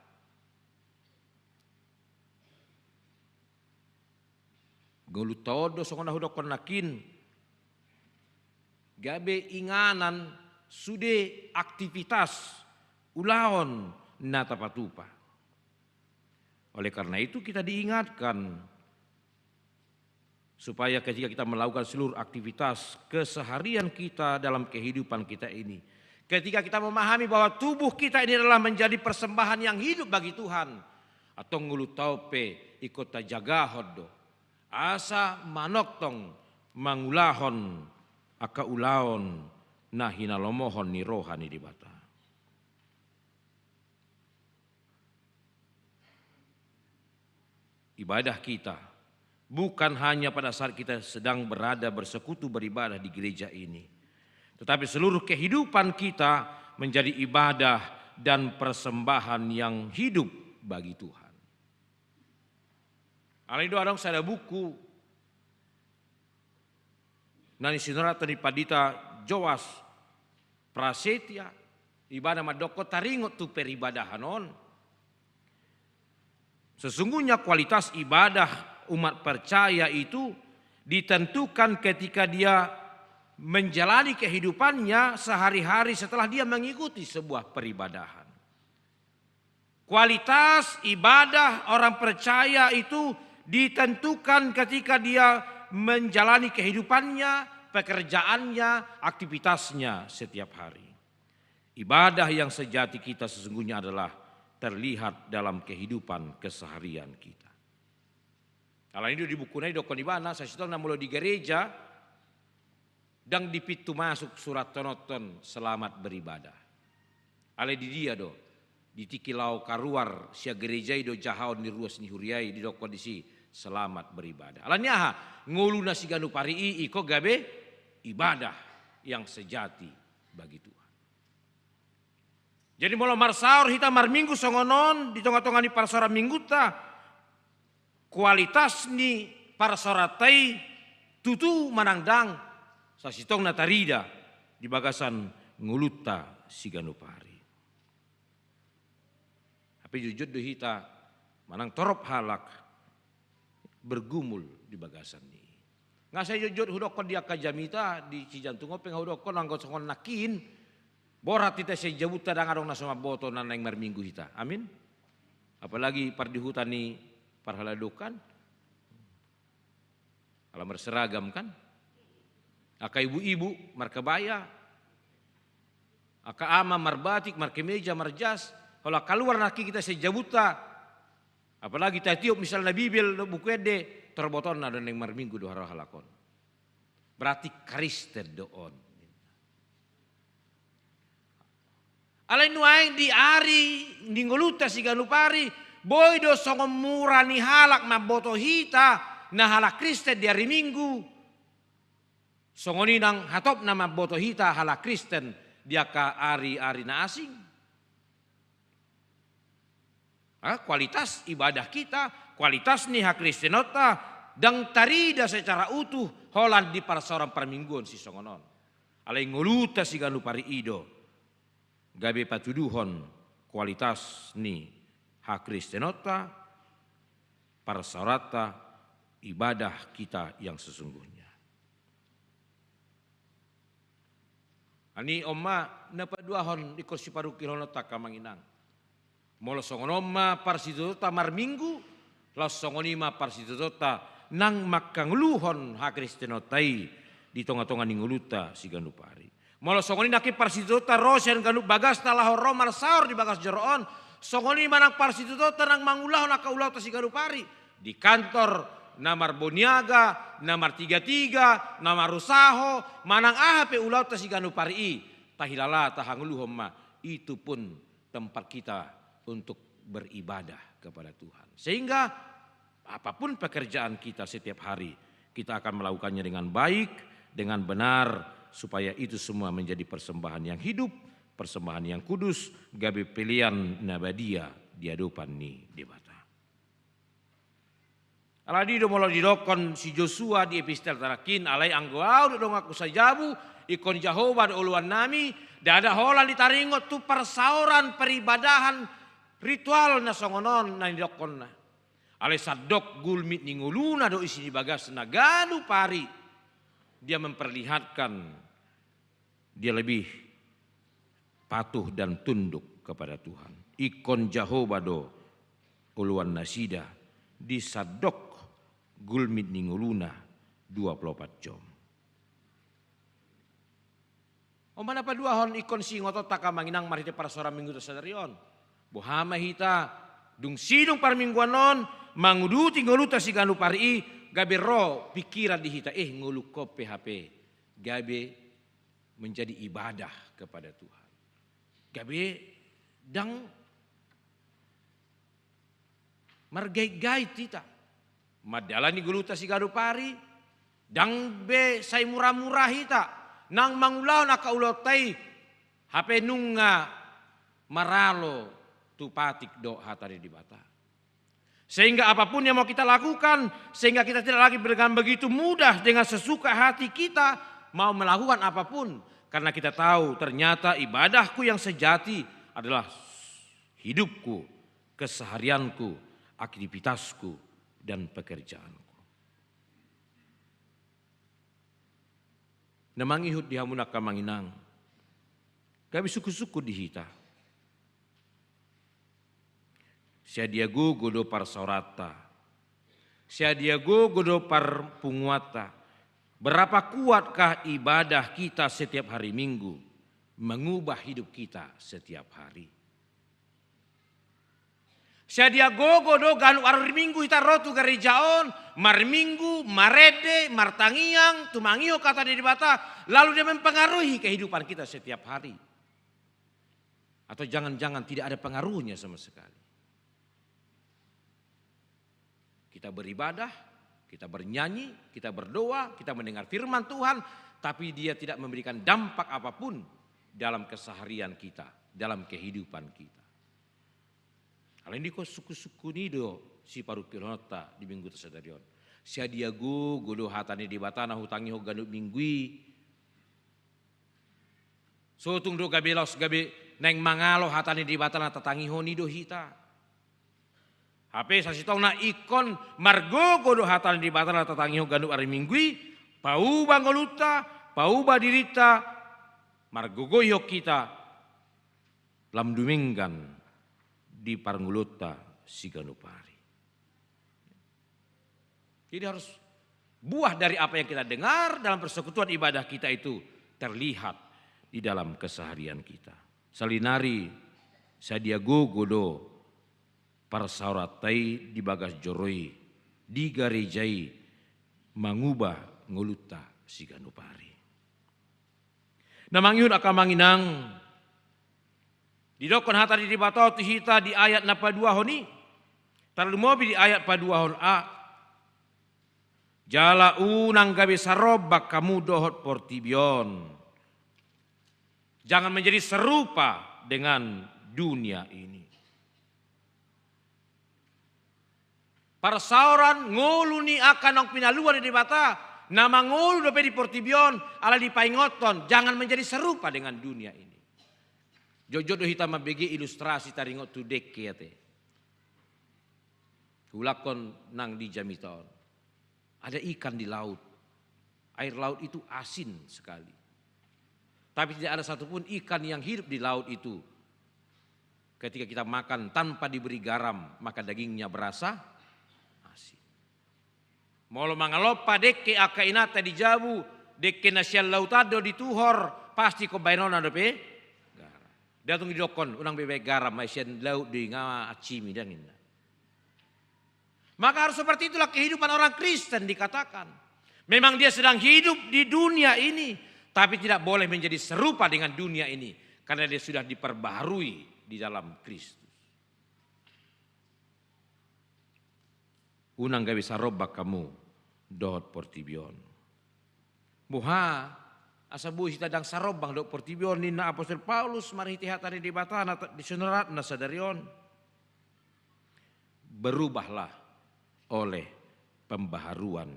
Golu todo songona hudokon nakin gabe inganan sude aktivitas ulaon na tapatupa. Oleh karena itu kita diingatkan supaya ketika kita melakukan seluruh aktivitas keseharian kita dalam kehidupan kita ini, ketika kita memahami bahwa tubuh kita ini adalah menjadi persembahan yang hidup bagi Tuhan, atau ngulu taupe ikut jaga hodo asa manoktong mangulahon aka ulaon nah hinalomohon ni rohani di bata. Ibadah kita bukan hanya pada saat kita sedang berada bersekutu beribadah di gereja ini, tetapi seluruh kehidupan kita menjadi ibadah dan persembahan yang hidup bagi Tuhan. Alido adong sada buku nani sinurata ni padita Joas Prasetya ibadah madoko taringot tu peribadahanon. Sesungguhnya kualitas ibadah umat percaya itu ditentukan ketika dia menjalani kehidupannya sehari-hari setelah dia mengikuti sebuah peribadahan. Kualitas ibadah orang percaya itu ditentukan ketika dia menjalani kehidupannya, pekerjaannya, aktivitasnya setiap hari. Ibadah yang sejati kita sesungguhnya adalah terlihat dalam kehidupan keseharian kita. Kalau ini di bukunya dokon di mana, saya sudah mulai di gereja dan di pintu masuk surat tonoton selamat beribadah. Ale di dia do, di tikilau karuar sia gereja do jahaon di ruas ni huriai di dokon di si selamat beribadah. Alanya ha ngulu nasi ganu pari iko gabe ibadah yang sejati bagi Tuhan. Jadi mula marsaur hita mar minggu songonon di tengah-tengah ni parsora minggu ta kualitas ni parsoratai tutu manangdang sasitong natarida di bagasan nguluta siganu pari. Tapi jujur do hita manang torop halak bergumul di bagasan ni. Nga saya jujur hudokon dia kajamita di Cijantung openg hudokon anggot songon nakin borat kita saya jabut tadang adong nasoma boto nanang marminggu hita. Amin. Apalagi par di hutan ni parhaladukan. Kalau berseragam kan. Aka ibu-ibu markebaya. Aka ama marbatik markemeja marjas. Kalau keluar naki kita saya jabuta. Apalagi tiup misalnya Bibil buku ede terboton ada neng marminggu do halakon. Berarti Kristen doon. Alain nuaing di ari di ngoluta si ganupari boy do songom murah ni halak maboto hita na halak Kristen di hari Minggu. Songoni nang hatop nama boto hita halak Kristen dia ka ari-ari na asing. Kualitas ibadah kita, kualitas nih hak Kristenota dan tarida secara utuh holan di parsoran permingguan si songonon. Alai nguluta si ganu pari ido. Gabe patuduhon kualitas nih hak Kristenota parsorata ibadah kita yang sesungguhnya. Ani omma napaduahon ikut si paruki honota kamanginang. Molo songonoma parsidota marminggu, las songonima parsidota nang makangluhon hak Kristenotai di tonga-tonga ninguluta si ganupari. Molo songoni naki parsidota rosen ganup bagas talah romar saur di bagas jeroon, songoni manang parsidota nang mangulah nakaulah si ganupari di kantor namar Boniaga, namar 33, namar Rusaho, manang ahape ulau si ganupari tahilala tahangluhom ma itu pun tempat kita untuk beribadah kepada Tuhan. Sehingga apapun pekerjaan kita setiap hari, kita akan melakukannya dengan baik, dengan benar, supaya itu semua menjadi persembahan yang hidup, persembahan yang kudus, gabe pilihan nabadia di hadapan ni debata. Aladi do molo didokon si Joshua di epistel tarakin alai anggau dong aku sajabu ikon Jehovah uluan nami dada holan ditaringot tu persauran peribadahan ritual na songonon na didokon na. Ale sadok gulmit ninguluna do isi di bagas na ganu pari. Dia memperlihatkan dia lebih patuh dan tunduk kepada Tuhan. Ikon Jehovah do uluan nasida di sadok gulmit ninguluna 24 jam. Mana pa duahon ikon singoto takamanginang marite para seorang minggu tersadarion. Bohama hita dung sidung parmingguan non manguduti ngoluta si ganu pari gabe ro pikiran di hita ngulu ko PHP gabe menjadi ibadah kepada Tuhan. Gabe dang margai-gai tita madalani goluta si ganu pari dang be say murah-murah hita nang mangulaw nakaulotai HP nunga maralo tupatik do hatari di bata. Sehingga apapun yang mau kita lakukan, sehingga kita tidak lagi dengan begitu mudah dengan sesuka hati kita mau melakukan apapun. Karena kita tahu ternyata ibadahku yang sejati adalah hidupku, keseharianku, aktivitasku, dan pekerjaanku. namangihut di hamuna kamanginang. Gabi suku-suku di hita. Siadiago godo par saurata. Siadiago godo par punguata. Berapa kuatkah ibadah kita setiap hari Minggu mengubah hidup kita setiap hari. Siadiago godo ganu hari Minggu kita rotu gerejaon, mar Minggu, marede, martangiang, tumangio kata di bata, lalu dia mempengaruhi kehidupan kita setiap hari. Atau jangan-jangan tidak ada pengaruhnya sama sekali. Kita beribadah, kita bernyanyi, kita berdoa, kita mendengar firman Tuhan, tapi dia tidak memberikan dampak apapun dalam keseharian kita, dalam kehidupan kita. Kalau ini kok suku-suku nido si paru pilota di minggu tersadarion. Siadiago godo hatani di batana hutangi ho ganut minggui. Sotung do gabe laos gabe neng mangalo hatani di batana tatangi ho nido hita. HP sasitong na ikon margo godo hatani di batana tatangi ho ganut ari minggui. Pau bangoluta, pau badirita, margo goyo kita lam duminggan di Parngulota Siganupari. Jadi harus buah dari apa yang kita dengar dalam persekutuan ibadah kita itu terlihat di dalam keseharian kita. Salinari Sadiago godo parsauratai di bagas joroi di garejai mangubah nguluta Siganupari. Namangyun akamanginang didokon hatari di batau hita di ayat napa dua honi. Terlalu mobil di ayat padua hon a. Jala unang gabe sarobak kamu dohot portibion. Jangan menjadi serupa dengan dunia ini. Parsauran nguluni akan nong pinaluan di bata. Nama ngulu dope di portibion ala di paingoton. Jangan menjadi serupa dengan dunia ini. Jojo do hitam mabege ilustrasi taringot tu dek kiate. Hulakon nang di jamiton. Ada ikan di laut. Air laut itu asin sekali. Tapi tidak ada satupun ikan yang hidup di laut itu. Ketika kita makan tanpa diberi garam, maka dagingnya berasa asin. Molo mangalopa dekke akainata di jabu, dekke nasial lautado di tuhor, pasti ko bainona dope. Datang di dokon, unang bebek garam, maisian laut di ngawa acimi dan indah. Maka harus seperti itulah kehidupan orang Kristen dikatakan. Memang dia sedang hidup di dunia ini, tapi tidak boleh menjadi serupa dengan dunia ini. Karena dia sudah diperbaharui di dalam Kristus. Unang gawe sarobak kamu, dohot portibion. Muha, asabu hita dang sarobang dok portibion ni na apostol Paulus mariti hatari di batana di sunerat na sadarion. Berubahlah oleh pembaharuan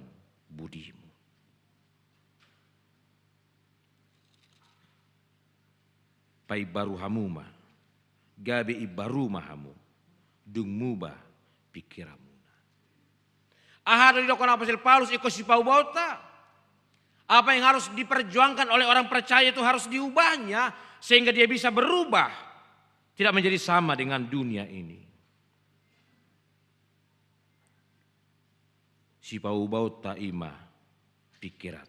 budimu. Pai baru hamuma, gabe ibaru mahamu, dung muba pikiramuna. Ahad di dokon apostol Paulus ikut si Pau Bauta. Apa yang harus diperjuangkan oleh orang percaya itu harus diubahnya sehingga dia bisa berubah. Tidak menjadi sama dengan dunia ini. Si Pau Bauta ima pikirat.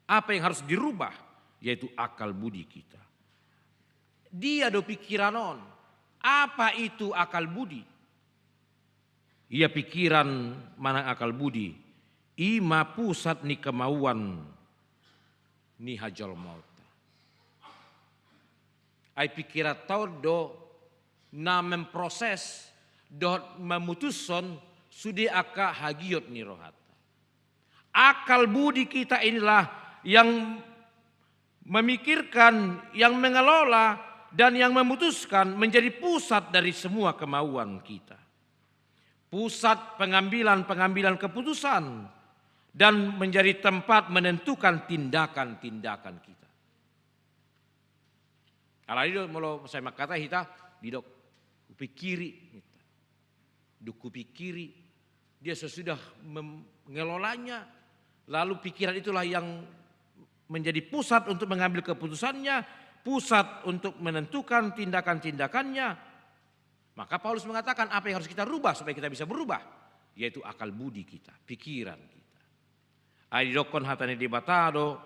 Apa yang harus dirubah yaitu akal budi kita. Dia do pikiranon. Apa itu akal budi? Ia pikiran mana akal budi. Ima pusat ni kemauan ni hajal maut. Ai pikirat tau do na memproses do memutusson sudi aka hagiot ni rohata. Akal budi kita inilah yang memikirkan, yang mengelola dan yang memutuskan menjadi pusat dari semua kemauan kita. Pusat pengambilan keputusan dan menjadi tempat menentukan tindakan-tindakan kita. Kalau itu mau saya kata kita didok kupikiri, duk kupikiri dia sesudah mengelolanya, lalu pikiran itulah yang menjadi pusat untuk mengambil keputusannya, pusat untuk menentukan tindakan-tindakannya. Maka Paulus mengatakan apa yang harus kita rubah supaya kita bisa berubah, yaitu akal budi kita, pikiran kita. Aidokon hatane debatado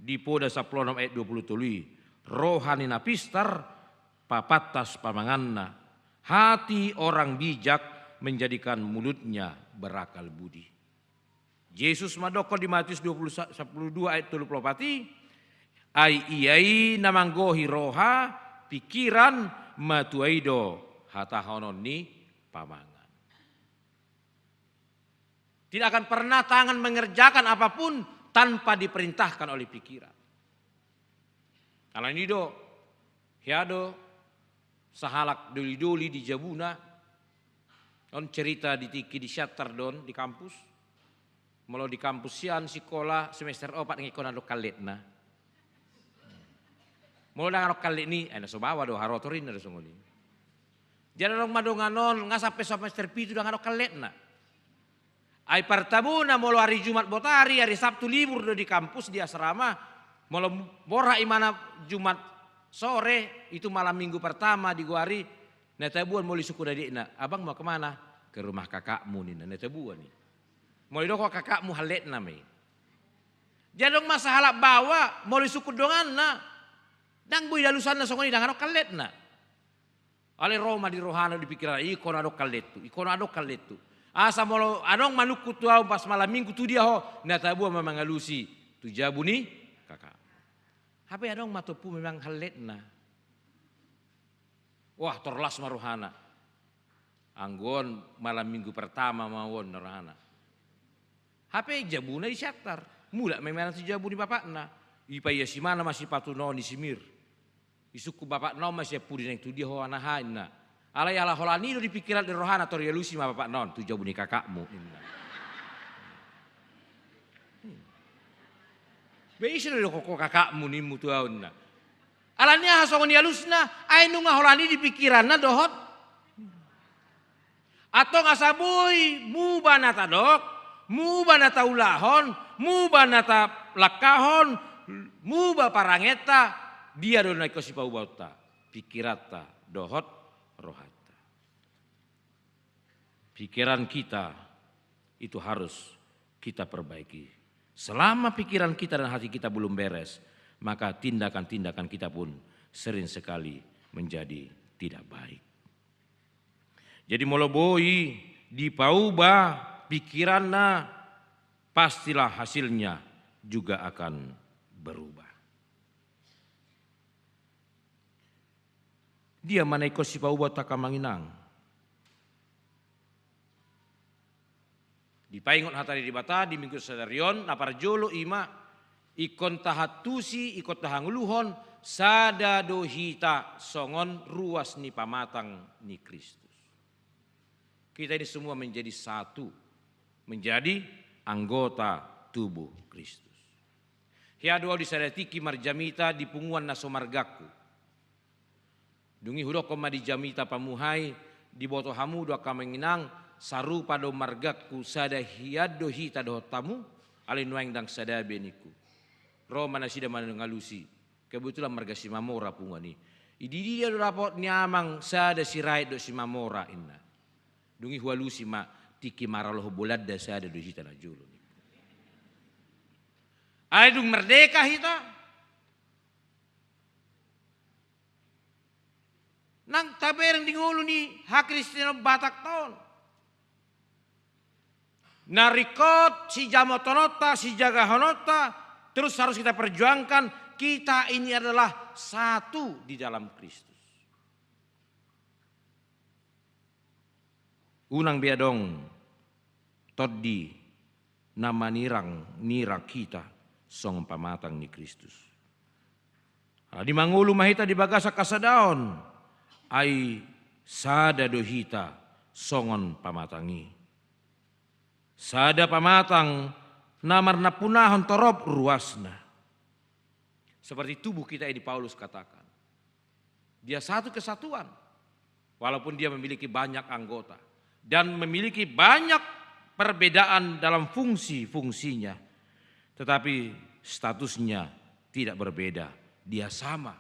di poda 10 ayat 20 tuli. Rohani napistar papatas pamanganna. Hati orang bijak menjadikan mulutnya berakal budi. Yesus madoko di Matius 12 ayat 24. Ai iai namanggohi roha pikiran matuaido hatahonon ni pamangan. Tidak akan pernah tangan mengerjakan apapun tanpa diperintahkan oleh pikiran. Kalau ini do, hiado, sahalak doli-doli di Jabuna, on cerita di tiki di Syatar don di kampus, malah di kampus sian sekolah semester 4 ngikon ado kaletna, malah dengan kalet ni, ada sobawa do harotorin ada songoni, jadi orang madonganon ngasape semester pitu dengan ado kaletna. Ai partabuna molo hari Jumat botari, hari Sabtu libur do di kampus di asrama, molo bora imana Jumat sore itu malam minggu pertama di guari, netabuan moli suku dadikna, abang mau kemana? Ke rumah kakakmu nih, netabuan nih. Moli doko kakakmu halet name. Jadong masa halak bawa moli suku dongan na, dang bui dalusan na songoni dang ado kalet na. Ale Roma di rohana di pikiran, ikon ado kalet tu, ikon ado kalet tu. Asa molo anong manukku tuau pas malam minggu tu dia ho natabu memang ngalusi tu jabu ni kakak. Hape anong matopu memang haletna. Wah torlas maruhana. Anggon malam minggu pertama mawon narahana. Hape jabuna di Syatar. Mula memang si jabu ni bapakna. Ipa ya si mana masih patuno ni simir. Isuku bapak no masih pudi neng tu dia ho anahaina. Alai ala holani do dipikiran di rohana tor ya lusi ma bapak non tu jabu ni kakakmu. Beisi do koko kakakmu ni mutu aunna. Alanya hasongon ya lusna ai nu ngaholani di pikiranna dohot. Atau ngasabui mu banata dok, mu banata ulahon, mu banata lakahon, mu baparangeta dia do naik kosi paubauta pikirata dohot rohata. Pikiran kita itu harus kita perbaiki. Selama pikiran kita dan hati kita belum beres, maka tindakan-tindakan kita pun sering sekali menjadi tidak baik. Jadi moloboi dipauba pikiranna, pastilah hasilnya juga akan berubah. Dia manaiko si pauba takamanginang. Di paingon hatari di bata di minggu sadarion napar jolo ima ikon tahatusi ikon tahanguluhon sada dohita songon ruas ni pamatang ni Kristus. Kita ini semua menjadi satu, menjadi anggota tubuh Kristus. Hiadua di sadatiki marjamita di punguan nasomargaku. Dungi hudok koma di jamita pamuhai di boto hamu doa kamenginang saru pada margaku sada hiado hita doh tamu alin waing dang sada beniku. Roma nasida manengalusi kebetulan marga si mamora pungani. Idi dia do rapot nyamang sada sirai do si mamora inna. Dungi hualusi ma tiki maraloh bolada sada do hita na julu. Aidung merdeka hita. Nang tabereng di ngulu ni hak Kristen Batak tahun. Narikot si jamotonota si jagahonota terus harus kita perjuangkan. Kita ini adalah satu di dalam Kristus. Unang biadong toddi nama nira kita song pamatang ni Kristus. Di mangulu mahita di bagasa kasadaon. Ai sada dohita songon pamatangi. Sada pamatang namar napunahon torop ruasna. Seperti tubuh kita ini Paulus katakan. Dia satu kesatuan. Walaupun dia memiliki banyak anggota. Dan memiliki banyak perbedaan dalam fungsi-fungsinya. Tetapi statusnya tidak berbeda. Dia sama,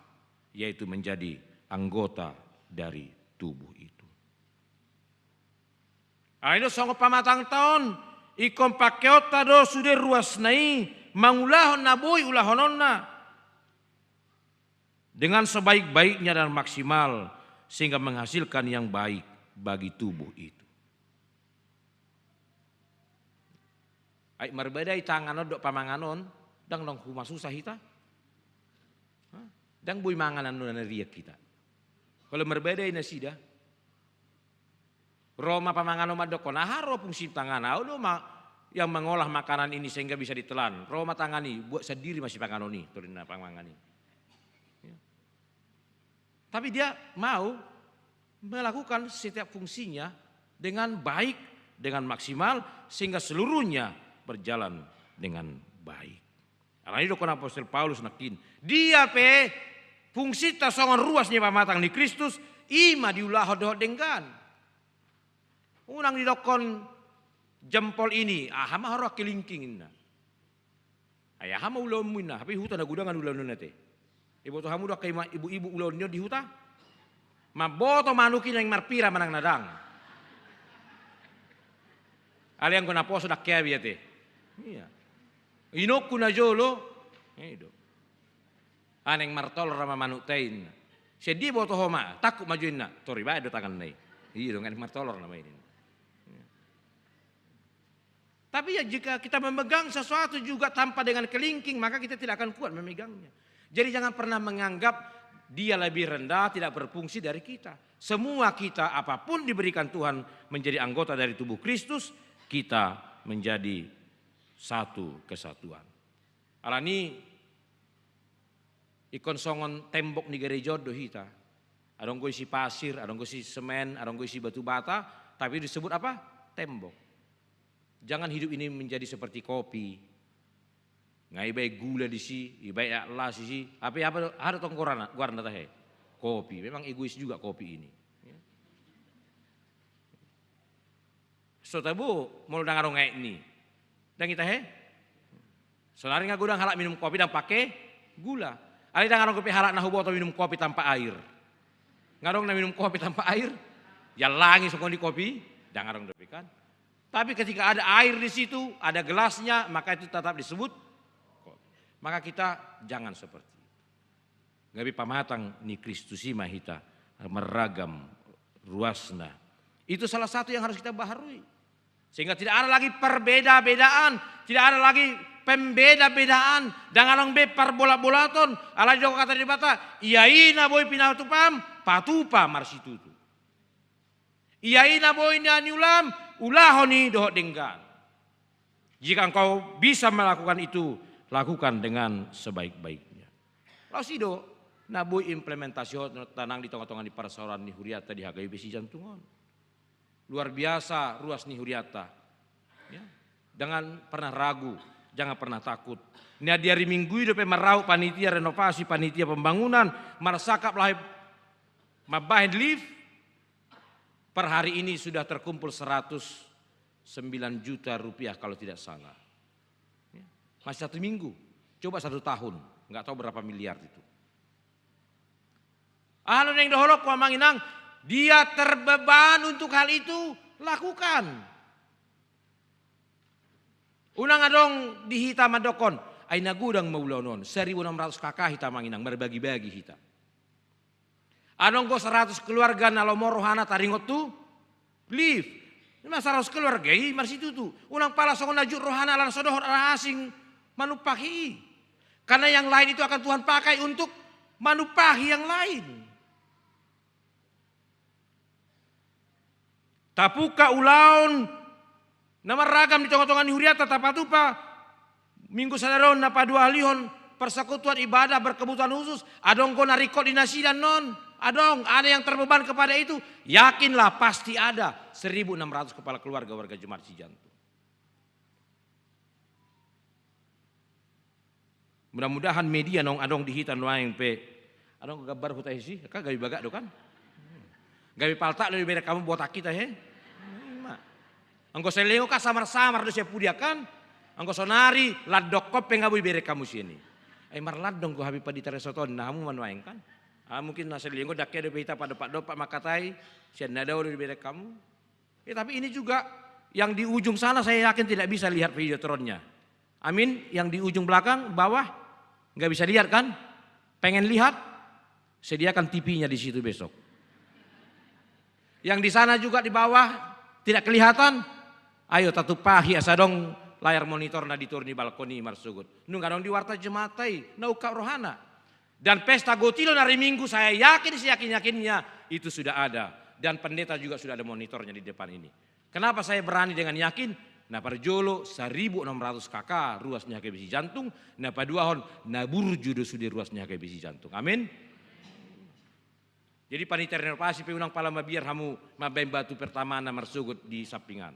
yaitu menjadi anggota dari tubuh itu. Aino songo pamatang tahun, ikon pakeota do sudah ruas nai, mangulahon nabui ulahononna. Dengan sebaik-baiknya dan maksimal, sehingga menghasilkan yang baik bagi tubuh itu. Ay marbedai tanganon dok pamanganon, dang nong rumah susah kita. Dang bui manganan nuna riak kita. Kalau marbedai nasida, Roma pamanganon madokon, haro fungsi tangan, yang mengolah makanan ini sehingga bisa ditelan. Roma tangani, buat sendiri masih panganoni, turina pamangani. Ya. Tapi dia mau melakukan setiap fungsinya dengan baik, dengan maksimal, sehingga seluruhnya berjalan dengan baik. Alani dokon Apostol Paulus nakin, dia fungsi tasongan ruasnya pamatang di Kristus, ima diulah doh dengan. Unang didokon jempol ini, hama harus kelingkingin na. Ayah hama ulaumin na, tapi hutan na gudangan ulaumin nate. Ibu tu hamu dak kayak ibu-ibu ulaumin di hutan. Maboto manukin yang marpira manang nadang. Aliang ko na poso dak kaya biate. Iya. Inok ko na jolo, itu. Aneng martol rama manutain. Sedi boto homa, takut majuin na, tori ba do tangan nai. Iya dong, aneng martolor nama ini. Tapi ya jika kita memegang sesuatu juga tanpa dengan kelingking, maka kita tidak akan kuat memegangnya. Jadi jangan pernah menganggap dia lebih rendah, tidak berfungsi dari kita. Semua kita apapun diberikan Tuhan menjadi anggota dari tubuh Kristus, kita menjadi satu kesatuan. Alani ikon songon tembok di gereja do hita. Adong go isi pasir, adong go isi semen, adong go isi batu bata, tapi disebut apa? Tembok. Jangan hidup ini menjadi seperti kopi. Ngai baik gula di si, ibai las di si. Apa ada tong guarna tahe. Kopi, memang egois juga kopi ini. So tabu mau dangarong ngai ini. Dan kita he. Sonari ngagudang halak minum kopi dan pakai gula. Ali dangarong kopi halak nahu boto minum kopi tanpa air. Ngarong na minum kopi tanpa air. Ya langi sokon di kopi, dangarong depikan. Tapi ketika ada air di situ, ada gelasnya, maka itu tetap disebut kopi. Maka kita jangan seperti itu. Gabi pamatang ni Kristusi mahita meragam ruasna. Itu salah satu yang harus kita baharui. Sehingga tidak ada lagi perbeda-bedaan, tidak ada lagi pembeda-bedaan. Danganong be parbola-bolaton, ala joko kata di bata, iyaina boy pinatupam, patupa marsitutu. Iyaina boy niulam, ulahoni dohot denggan. Jika engkau bisa melakukan itu, lakukan dengan sebaik-baiknya. Lalu sido, naboy implementasi tanang di tengah-tengah di parasoran ni huriata di hagai besi jantungan. Luar biasa ruas ni huriata. Ya. Jangan pernah ragu, jangan pernah takut. Ini di hari Minggu itu meraup panitia renovasi, panitia pembangunan, marsakap lah mabahin lift. Per hari ini sudah terkumpul 109 juta rupiah kalau tidak salah. Ya. Masih 1 minggu, coba 1 tahun, nggak tahu berapa miliar itu. Anu yang doholok pamanginang, dia terbeban untuk hal itu, lakukan. Unang adong dihita madokon, ay nagudang maulonon, 1.600 kakak hita manginang, berbagi-bagi hita. Anong go 100 keluarga nalomoro hana taringot tu, live. Ini 100 keluarga, marsitu tu. Unang pala songon najuk rohana lan sodohor asing manupahi. Karena yang lain itu akan Tuhan pakai untuk manupahi yang lain. Tapuka ulaun nama ragam di tengah-tengah ni huriata tapatupa minggu sadaron napa 2 halihon persekutuan ibadah berkebutuhan khusus adong ko narikot di nasidan non adong ada yang terbeban kepada itu yakinlah pasti ada 1.600 kepala keluarga warga Jemaat Cijantung. Mudah-mudahan media nong adong dihitan waeng pe adong gambar hutai sih ka gawi baga do kan gawi paltak lebih beda kamu buat kita he. Anggo seleo ka samar-samar do siap pudiakan. Angko sonari ladok kopeng abu bere kamu sini. Mar ladong ko habi padi teresoton namu manuaeng kan. Mungkin nasa liengko daknya de pita pada pak dopak makatai sian nada di bere kamu. Tapi ini juga yang di ujung sana saya yakin tidak bisa lihat videotronnya. Amin, yang di ujung belakang bawah nggak bisa lihat kan? Pengen lihat? Sediakan TV-nya di situ besok. Yang di sana juga di bawah tidak kelihatan. Ayo tatu pahi asadong layar monitor na ditur di balkoni marsugut. Nunggadong di warta jematai nauka rohana. Dan pesta gotilo hari Minggu saya yakinnya itu sudah ada. Dan pendeta juga sudah ada monitornya di depan ini. Kenapa saya berani dengan yakin? Nah parjolo 1600 kakak ruasnya ke besi jantung. Nah paduahon nabur judo sudah ruasnya ke besi jantung. Amin. Jadi panitia renovasi peunang palama biar hamu mabain batu pertama na marsugut di sampingan.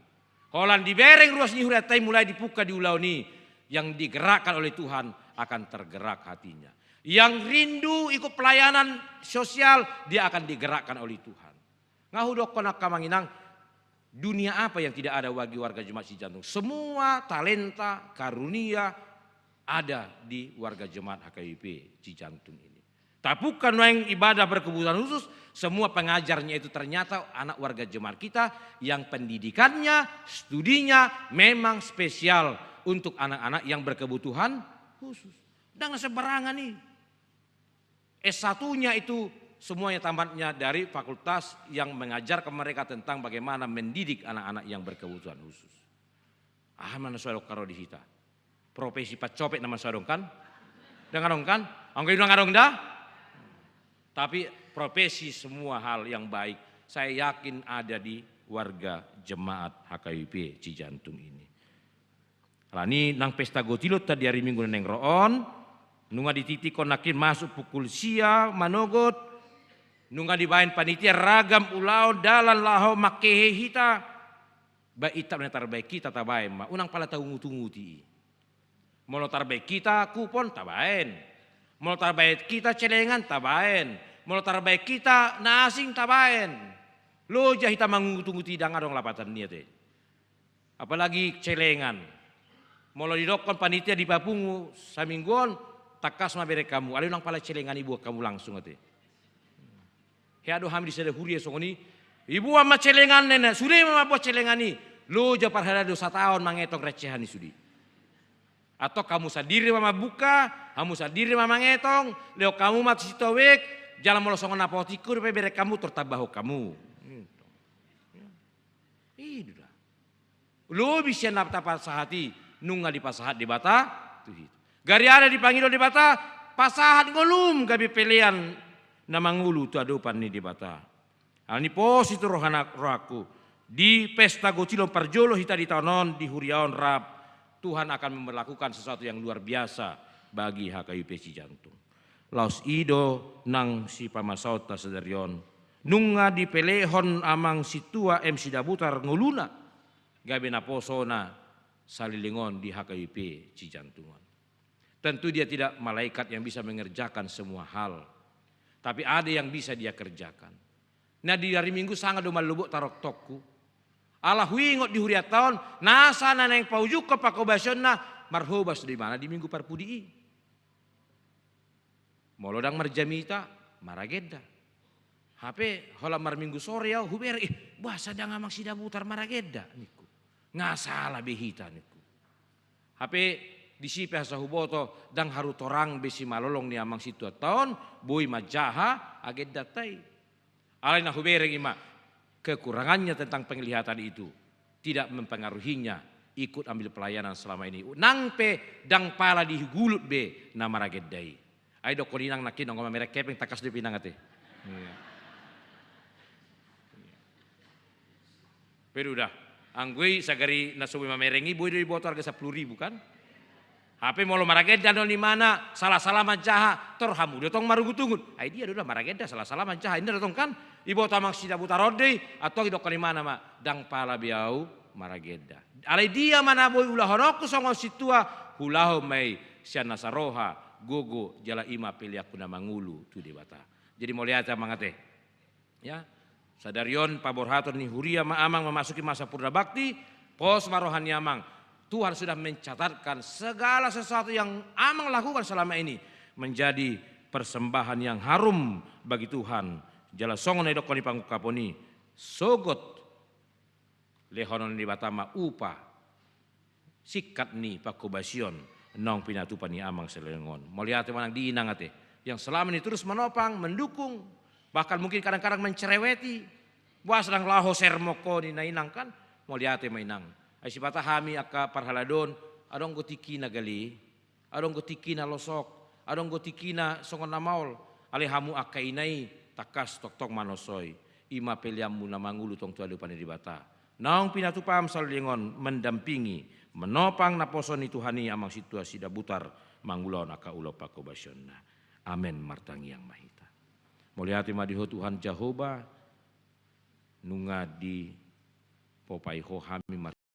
Holan di bereng ruas nyihuratai mulai dibuka di ulau ni. Yang digerakkan oleh Tuhan akan tergerak hatinya. Yang rindu ikut pelayanan sosial dia akan digerakkan oleh Tuhan. Ngahudok konak kamanginang. Dunia apa yang tidak ada bagi warga Jemaat Cijantung? Semua talenta, karunia ada di warga Jemaat HKBP Cijantung ini. Tapi bukan yang ibadah berkebutuhan khusus, semua pengajarnya itu ternyata anak warga Jemaat kita yang pendidikannya, studinya memang spesial untuk anak-anak yang berkebutuhan khusus. Jangan sembarangan nih. S1-nya itu semuanya tamatnya dari fakultas yang mengajar ke mereka tentang bagaimana mendidik anak-anak yang berkebutuhan khusus. Mana soalok karo di hita. Profesi pacopet nama soalong kan? Dengar dong kan? Angkat dengar dong dah. Tapi profesi semua hal yang baik saya yakin ada di warga Jemaat HKBP Cijantung ini. Lani nang pesta gotilo tadi hari Minggu neng roon. Nunga dititik konakin masuk pukul sia manogot. Nunga dibain panitia ragam ulau dalan laho makehe hita. Ba itap na tarbaik kita tabain ma. Unang pala tahu nguti-nguti. Molo tarbaik kita kupon tabain. Molo tarbaik kita celengan tabain. Molo tarbaik kita nasing tabain. Lo jahita mangutu-nguti dangadong lapatan niya te. Apalagi celengan. Molo didokon panitia di papungu saminggon takas ma bere kamu. Ada unang pala celengan ibu kamu langsung ate. Heado hamdi sada huria songoni ibu ama celengan nena sudi mama buat celengan ni lo japar hada 2 tahun mangetong recehan ni sudi atau kamu sadiri mama buka kamu sadiri mama ngetong leo kamu mat sitowek jalan molo songon apotikur pe bere kamu tertabaho kamu ida lo bisa napa pasahati nunga di pasahat di bata tuh gari ada dipanggil di bata pasahat ngolum gabi pelean na mangulu tu adupan ni di bata. Ani pos itu rohaku di pesta gocilo parjolo hita di tahunon di huriaon rap Tuhan akan memperlakukan sesuatu yang luar biasa bagi HKBP Cijantung. Laos ido nang si pamasauta sedarion nunga di pelehon amang si tua MC Dabutar nguluna gabe na posona salilingon di HKBP Cijantungan. Tentu dia tidak malaikat yang bisa mengerjakan semua hal. Tapi ada yang bisa dia kerjakan. Nah di hari Minggu sangat domah lubuk tarok tokku. Allah wingot di huriat tahun. Nasa na yang paujuk ke pakobasyon na. Marhobas di mana di Minggu parpudi. Molodang marjamita marageda. HP hola mar Minggu sore ya huber. Bahasa dang amang sida butar marageda. Niku. Nggak salah behita niku. HP disipe hasa huboto dang haru torang besi malolong ni amang situ tahun boy majaha aged datai alai na hubereng ima kekurangannya tentang penglihatan itu tidak mempengaruhinya ikut ambil pelayanan selama ini nang pe dang pala di gulut be na maraged dai ai do koninang nakin ngoma merek kepeng takas de pinang ate perudah anggui sagari nasubi mamerengi boy dari botol harga 10.000 kan. HP molo marageda don di mana salah-salah majaha terhamu dia tong marugutungun. Ai dia udah marageda salah-salah majaha ini datang kan ibu tamang sida butarode atau idok di mana mak dang pala biau marageda. Alai dia mana boy ulah horoku songo situa hulaho mai siana saroha gogo jala ima peliakuna mangulu tu di bata. Jadi mau lihat mangate. Ya. Sadarion paborhaton ni huria ma amang memasuki masa purna bakti pos marohani amang. Tuhan sudah mencatatkan segala sesuatu yang Amang lakukan selama ini menjadi persembahan yang harum bagi Tuhan. Jala songon edok koni pangku kaponi sogot lehonon di batama upa sikat ni pakubasion nong pinatupan ni Amang selengon. Melihat manang diinang ate yang selama ini terus menopang, mendukung, bahkan mungkin kadang-kadang mencereweti. Wah sedang laho sermoko ni nainang kan, mau lihat mainang. Ay si patahami aka parhaladon, adong gotiki na gali, adong gotiki na losok, adong gotiki na songon na maul, alihamu aka inay takas tok-tok manosoy, ima peliamu na mangulu tong tualu panidibata. Naong pinatupam salingon mendampingi, menopang na poson ni Tuhani amang situasi dabutar mangulon aka ulo pakobasyon na. Amen martangi yang mahita. Moliati madiho Tuhan Jehovah nunga di popai ho hami marhiti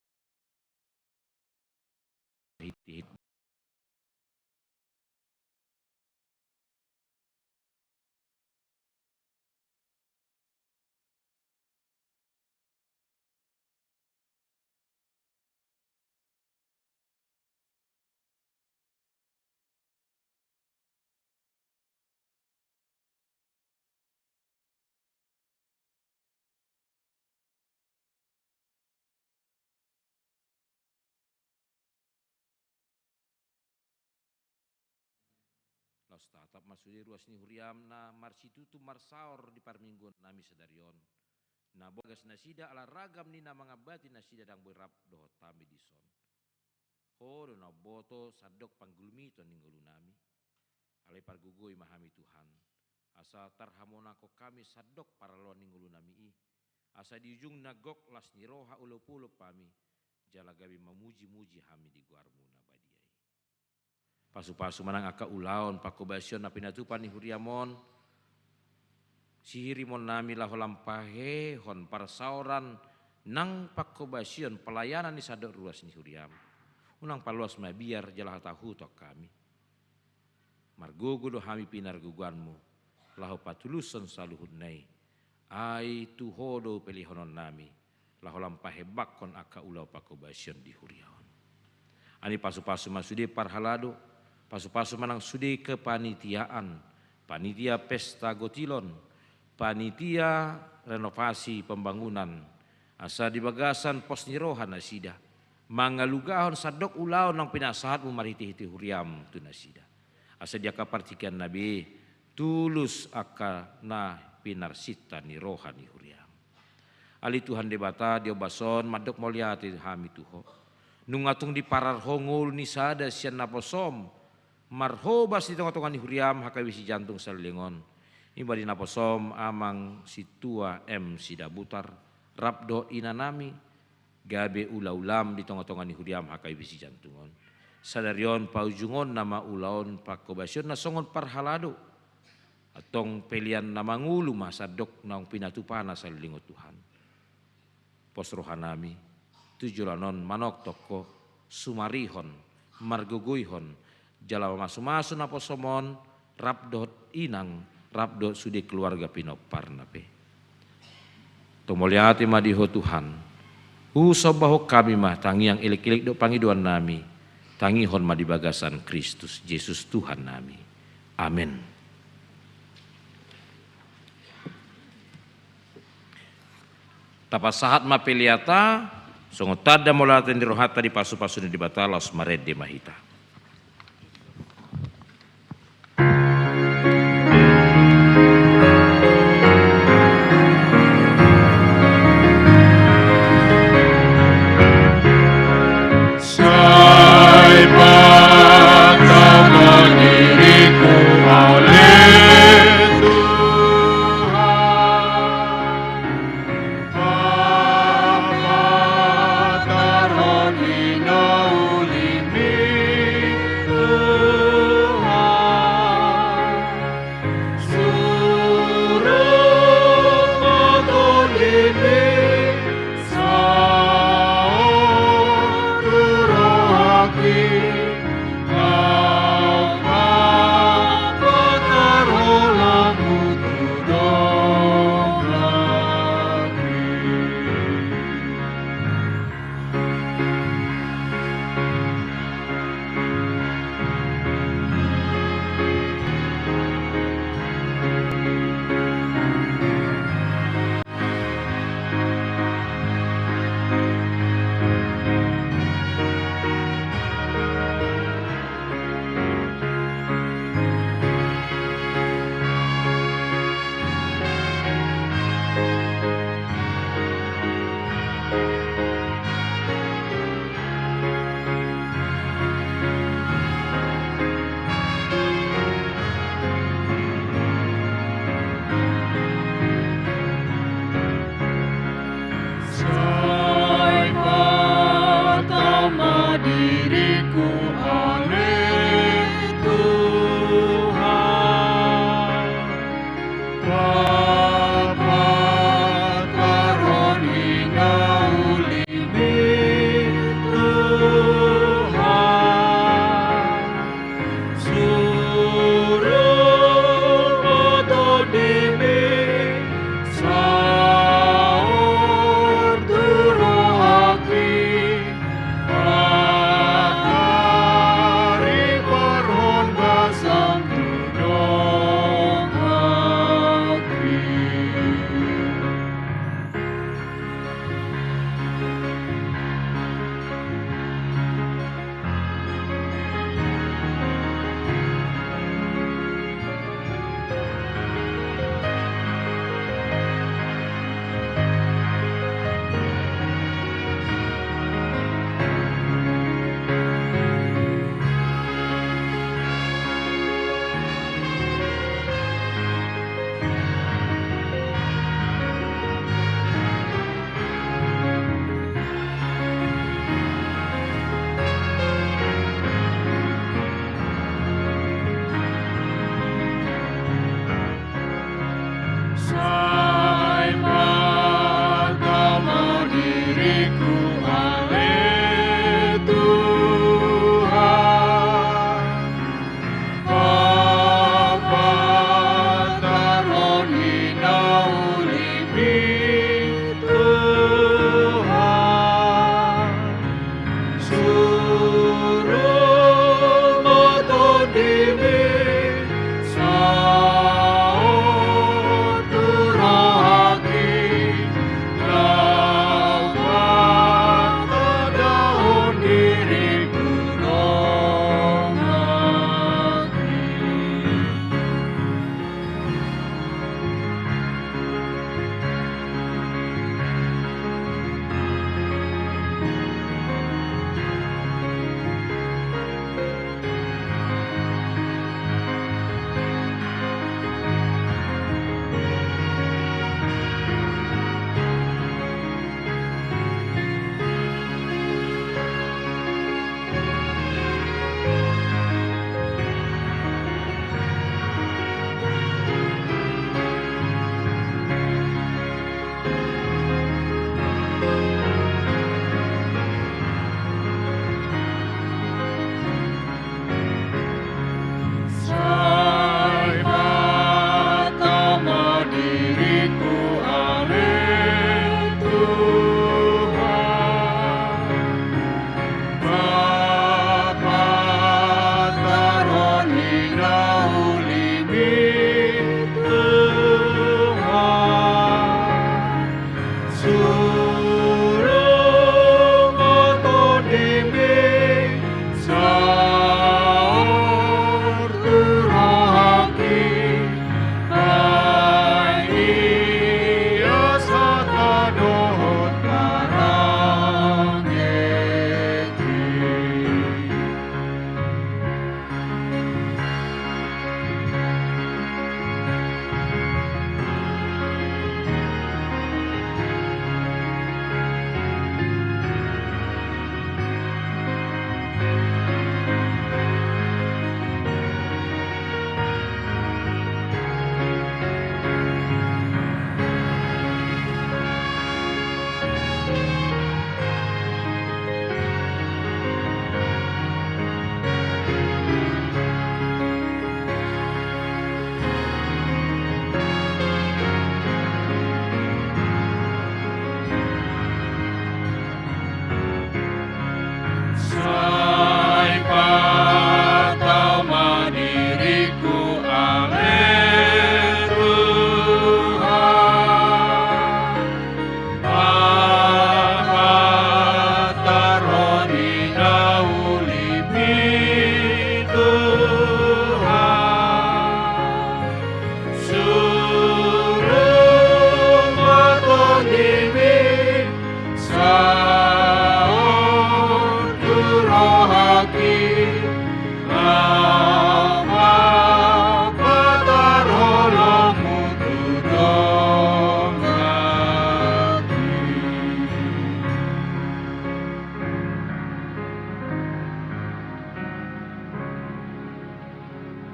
Los tatap masudi ruas ni huriam na marsitutu marsaor di parminggon nami sedarion. Na bogas nasida ala ragam ni na mga bati nasida dang berap dohot tami dison. Hodo na boto sadok panggulmito ninggulu nami. Alay pargugoy mahami Tuhan. Asa tarhamona ko kami sadok paralon ninggulu nami i. Asa di ujung nagok las niroha ulo-pulo pami. Jalagabi mamuji-muji hami di guarmu na badiay. Pasu-pasu manang aka ulaon pakobasyon na pinatupan ni huriamon. Sihirimon nami laho lampahe hon parsauran nang pakobasyon pelayanan ni sadok ruas ni huriam. Unang paluas mabiar jalah tahu tok kami. Margogo do hami pinar guguanmu. Laho patuluson saluhud nai. Ai tuhodo pelihonon nami. Laho lampahe bakon aka ulau pakobasyon di huriaon. Ani pasu-pasu masudi parhalado. Pasu-pasu manang sudi kepanitiaan, panitia pesta gotilon, panitia renovasi pembangunan, asa di bagasan pos nirohan nasida, mangalugahon sadok ulaon nang pinasahat mumariti-hiti huriam tu nasida. Asa dia kapartikan nabi, tulus aka na pinarsita nirohan ni huriam. Ali Tuhan debata dia bason madok moliati hami tuho. Nungatung di parar hongul ni sada sian naposom, marhobas di tengah-tengah ni huriam hakawisi jantung salingon. Iba di naposom amang situa sida butar. Rabdo inanami gabe ula-ulam di tengah-tengah ni huriam hakawisi jantungon. Sadarion paujungon nama ulaon pakobasyon na songon parhalado. Atong pelian nama ngulu masadok naong pinatupana salingon Tuhan. Posrohanami tujulanon manok toko sumarihon marguguyhon. Jalaw masu-masu na posomon, rabdot inang, rabdot sudi keluarga pinopar nape. Tumoliati madiho Tuhan, usobaho kami mah tangi yang ilik-ilik do pangiduan nami, tangi hon madibagasan Kristus Yesus Tuhan nami. Amin. Tapasahat mapeliata, songotada molatan di rohata di pasu-pasu di batalas mared di mahita. Ulimi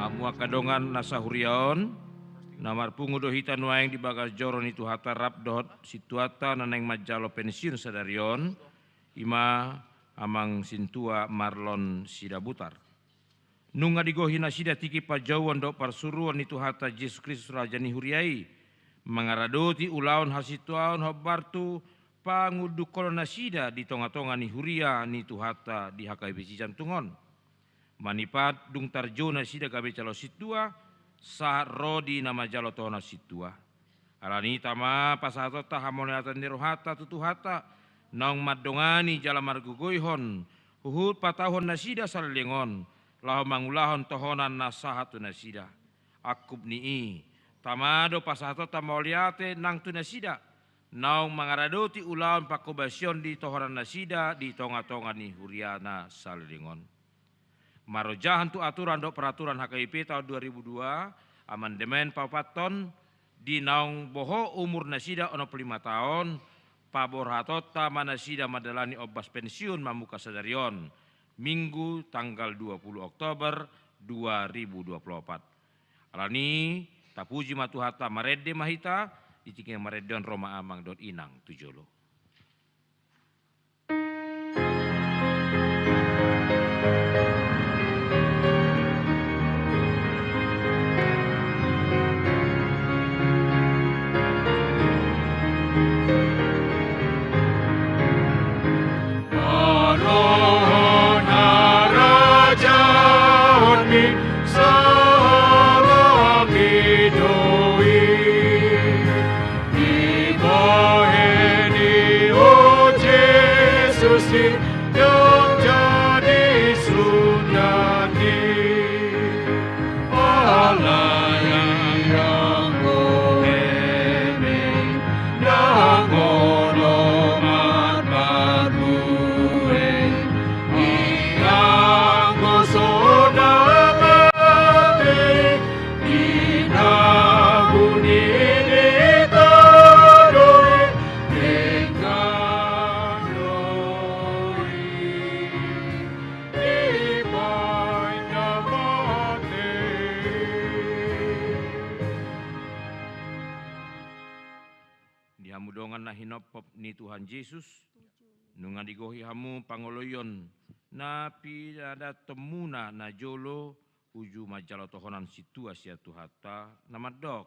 amua kadongan nasahuriaon namar pungudo hita nuaeng di bagas joron itu hata rap dot situata naneng majalo pensiun sadarion ima amang sintua Marlon Sidabutar. Nunga digohina sida tiki pajauan do parsuruan itu hata Yesus Kristus Raja ni huriai mangaradoti ulaon hasituaon hobartu pangudukolo nasida di tonga-tonga ni huria ni tu hata di hakai besi jantungon. Manipat dung tarjo nasida gabe calo situa saat rodi nama jalo tona situa. Alani tama pasato tahamoneatan ni rohata tutu hata naung madongani jala margugoihon huhut patahon nasida salengon. Lahu mangulahon tohonan nasahatu nasida. Akub nii. Tamado pasato tamauliate nang tu nasida. Naung mangaradoti ulaon pakobasion di tohonan nasida di tonga-tonga ni huriana salingon. Marojahan tu aturan do peraturan HKIP tahun 2002. Amandemen papaton di naung boho umur nasida ono 5 tahun. Pabor hatota manasida madalani obas pensiun mamuka sadarion. Minggu tanggal 20 Oktober 2024. Alani tapuji matuhata marede mahita ditiking maredon Roma Amang dot inang tujolo. Tuhan Yesus nunga digohi hamu pangoloyon na pidada temuna na jolo uju majalo tohonan situa sia tuhata namadok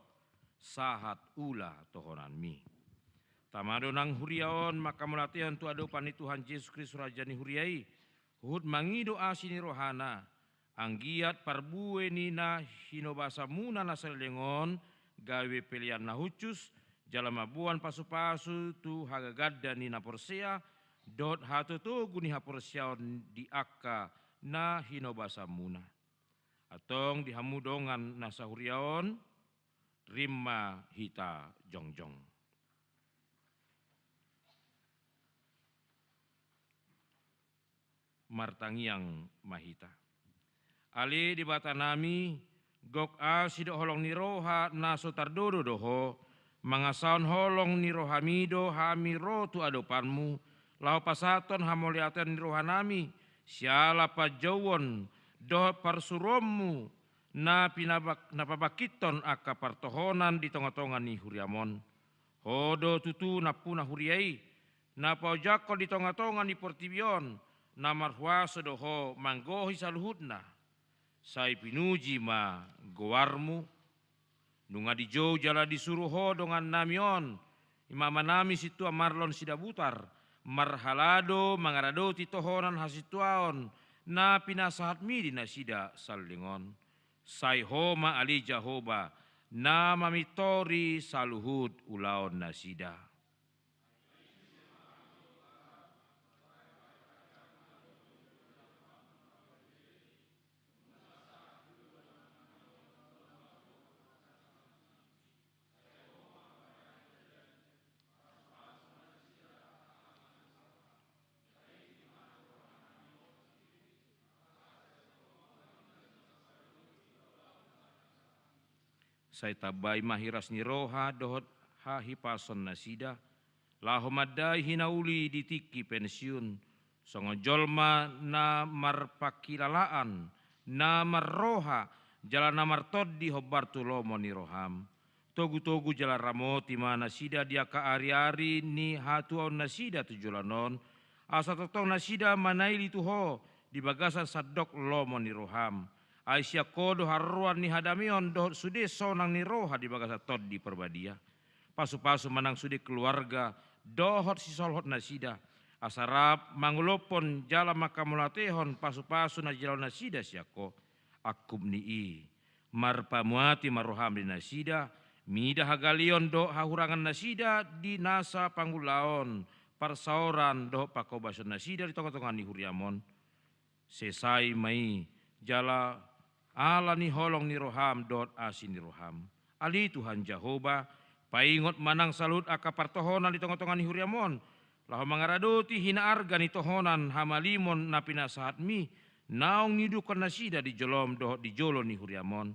sahat ula tohonan mi tamado nang huriaon maka melatihan tu adopan ni Tuhan Yesus Kristus Raja ni huriai hud mangido asini rohana anggiat parbue nina hinobasa muna nasalengon gawe pelian na hucus jalamabuan pasu-pasu tu hagagadda ni naporsea dot hatu tu guni haporseaon di akka na hinobasa muna. Atong dihamudongan nasahuriaon rimma hita jongjong. Martangiang mahita. Ali di batanami gok a sidok holong ni roha naso tardodo doho mangasaon holong ni rohamido hamiro tu adopanmu lau pasaton hamoliatan ni rohanami siala pajawon doh parsurommu na napabakiton aka partohonan di tonga-tonga ni huriamon hodo tutu napuna huriai napaujako di tonga-tonga ni portibion namarhuaso doho manggohi saluhutna sai pinuji ma goarmu nunga di jauh jala disuruh ho dengan namion imama nami situa Marlon Sidabutar marhalado mangarado titohonan hasituaon na pinasahat mi di nasida salingon sai homa ali jahoba na mamitori saluhud ulaon nasida. Saya tabai mahiras ni roha dohot hahipason nasida lahomadai hinauli ditiki pensiun songo jolma na marpakilalaan na marroha jala namar toddi hobbartu lomo ni roham. Togu-togu jala ramoti mana sida dia ka ari-ari ni hatu on nasida tujulanon. Asa totong nasida manaili tuho di bagasan sadok lomo ni roham. Aisyah kodo haruan ni hadamion dohot sude sonang ni roha di bagasan toddi perbadia. Pasu-pasu manang sude keluarga dohot si solhot nasida. Asarap mangulopon jala makamulatehon pasu-pasu na jala nasida siako. Akub ni marpamuati maroham di nasida. Mida hagalion do hahurangan nasida di nasa panggulaon parsaoran do pakobason nasida di tongah-tongah ni huriamon. Sesai mai jala ala ni holong ni roham dot asin ni roham. Ali Tuhan Jehovah paingot manang salut aka partohonan di tongah-tongah ni huriamon. Lahu mangaradoti hina arga ni tohonan hamalimon na pinasahat mi. Naong nidukan nasida di jolom do di jolo ni huriamon.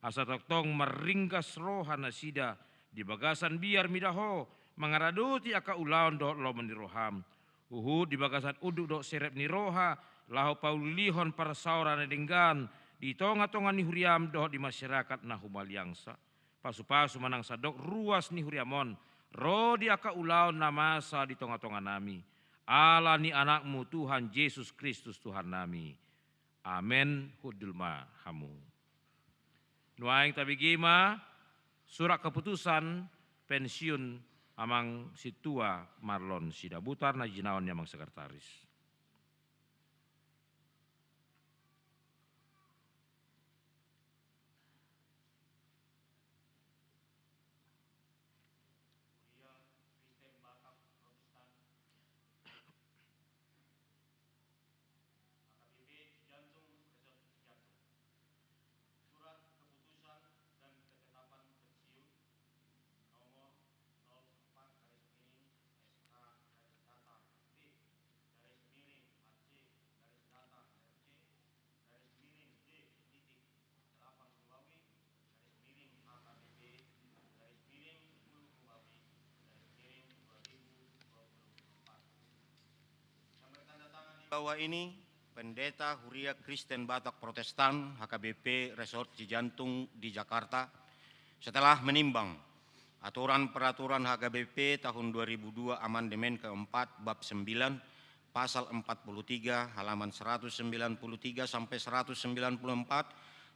Asa toktong meringgas roha nasida di bagasan biar midaho mangaradoti aka ulaon do lo roham. Uhud di bagasan uduk do serep ni roha lahu paulihon parsauran denggan di tonga-tonga ni huriam do di masyarakat na humaliangsa. Pasu-pasu manang sadok ruas ni huriamon ro di aka ulaon namasa di tonga-tonga nami. Allah ni anakmu Tuhan Yesus Kristus Tuhan nami. Amen hudulma hamu. Nuaing tabigima surat keputusan pensiun amang situa Marlon Sidabutar na jinaon yamang sekretaris. Bawah ini Pendeta Huria Kristen Batak Protestan HKBP Resort Cijantung di Jakarta setelah menimbang aturan-peraturan HKBP tahun 2002 amandemen keempat bab 9 pasal 43 halaman 193 sampai 194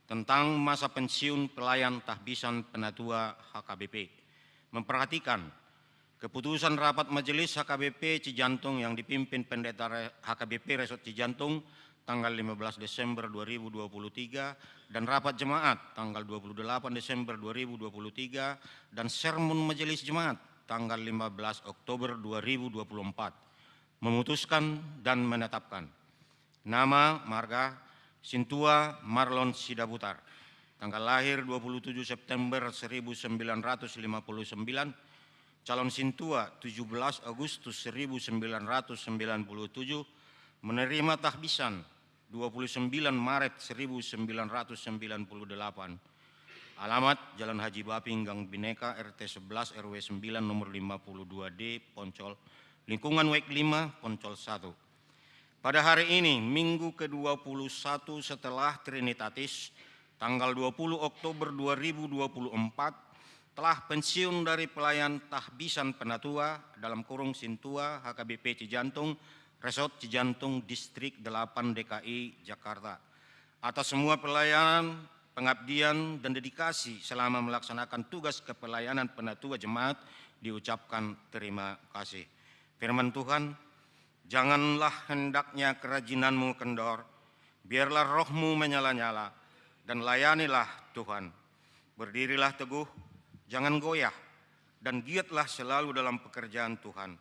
tentang masa pensiun pelayan tahbisan penatua HKBP. Memperhatikan keputusan rapat majelis HKBP Cijantung yang dipimpin Pendeta HKBP Resort Cijantung tanggal 15 Desember 2023 dan rapat jemaat tanggal 28 Desember 2023 dan sermon majelis jemaat tanggal 15 Oktober 2024 memutuskan dan menetapkan nama marga Sintua Marlon Sidabutar, tanggal lahir 27 September 1959, calon Sintua 17 Agustus 1997, menerima tahbisan 29 Maret 1998. Alamat Jalan Haji Baping Gang Bineka RT 11 RW 9 nomor 52D Poncol, lingkungan WEK 5 Poncol 1. Pada hari ini Minggu ke-21 setelah Trinitatis tanggal 20 Oktober 2024 telah pensiun dari pelayan tahbisan penatua dalam kurung Sintua HKBP Cijantung, Resort Cijantung, Distrik 8 DKI Jakarta. Atas semua pelayanan, pengabdian, dan dedikasi selama melaksanakan tugas kepelayanan penatua jemaat diucapkan terima kasih. Firman Tuhan, janganlah hendaknya kerajinanmu kendor, biarlah rohmu menyala-nyala, dan layanilah Tuhan. Berdirilah teguh, jangan goyah, dan giatlah selalu dalam pekerjaan Tuhan.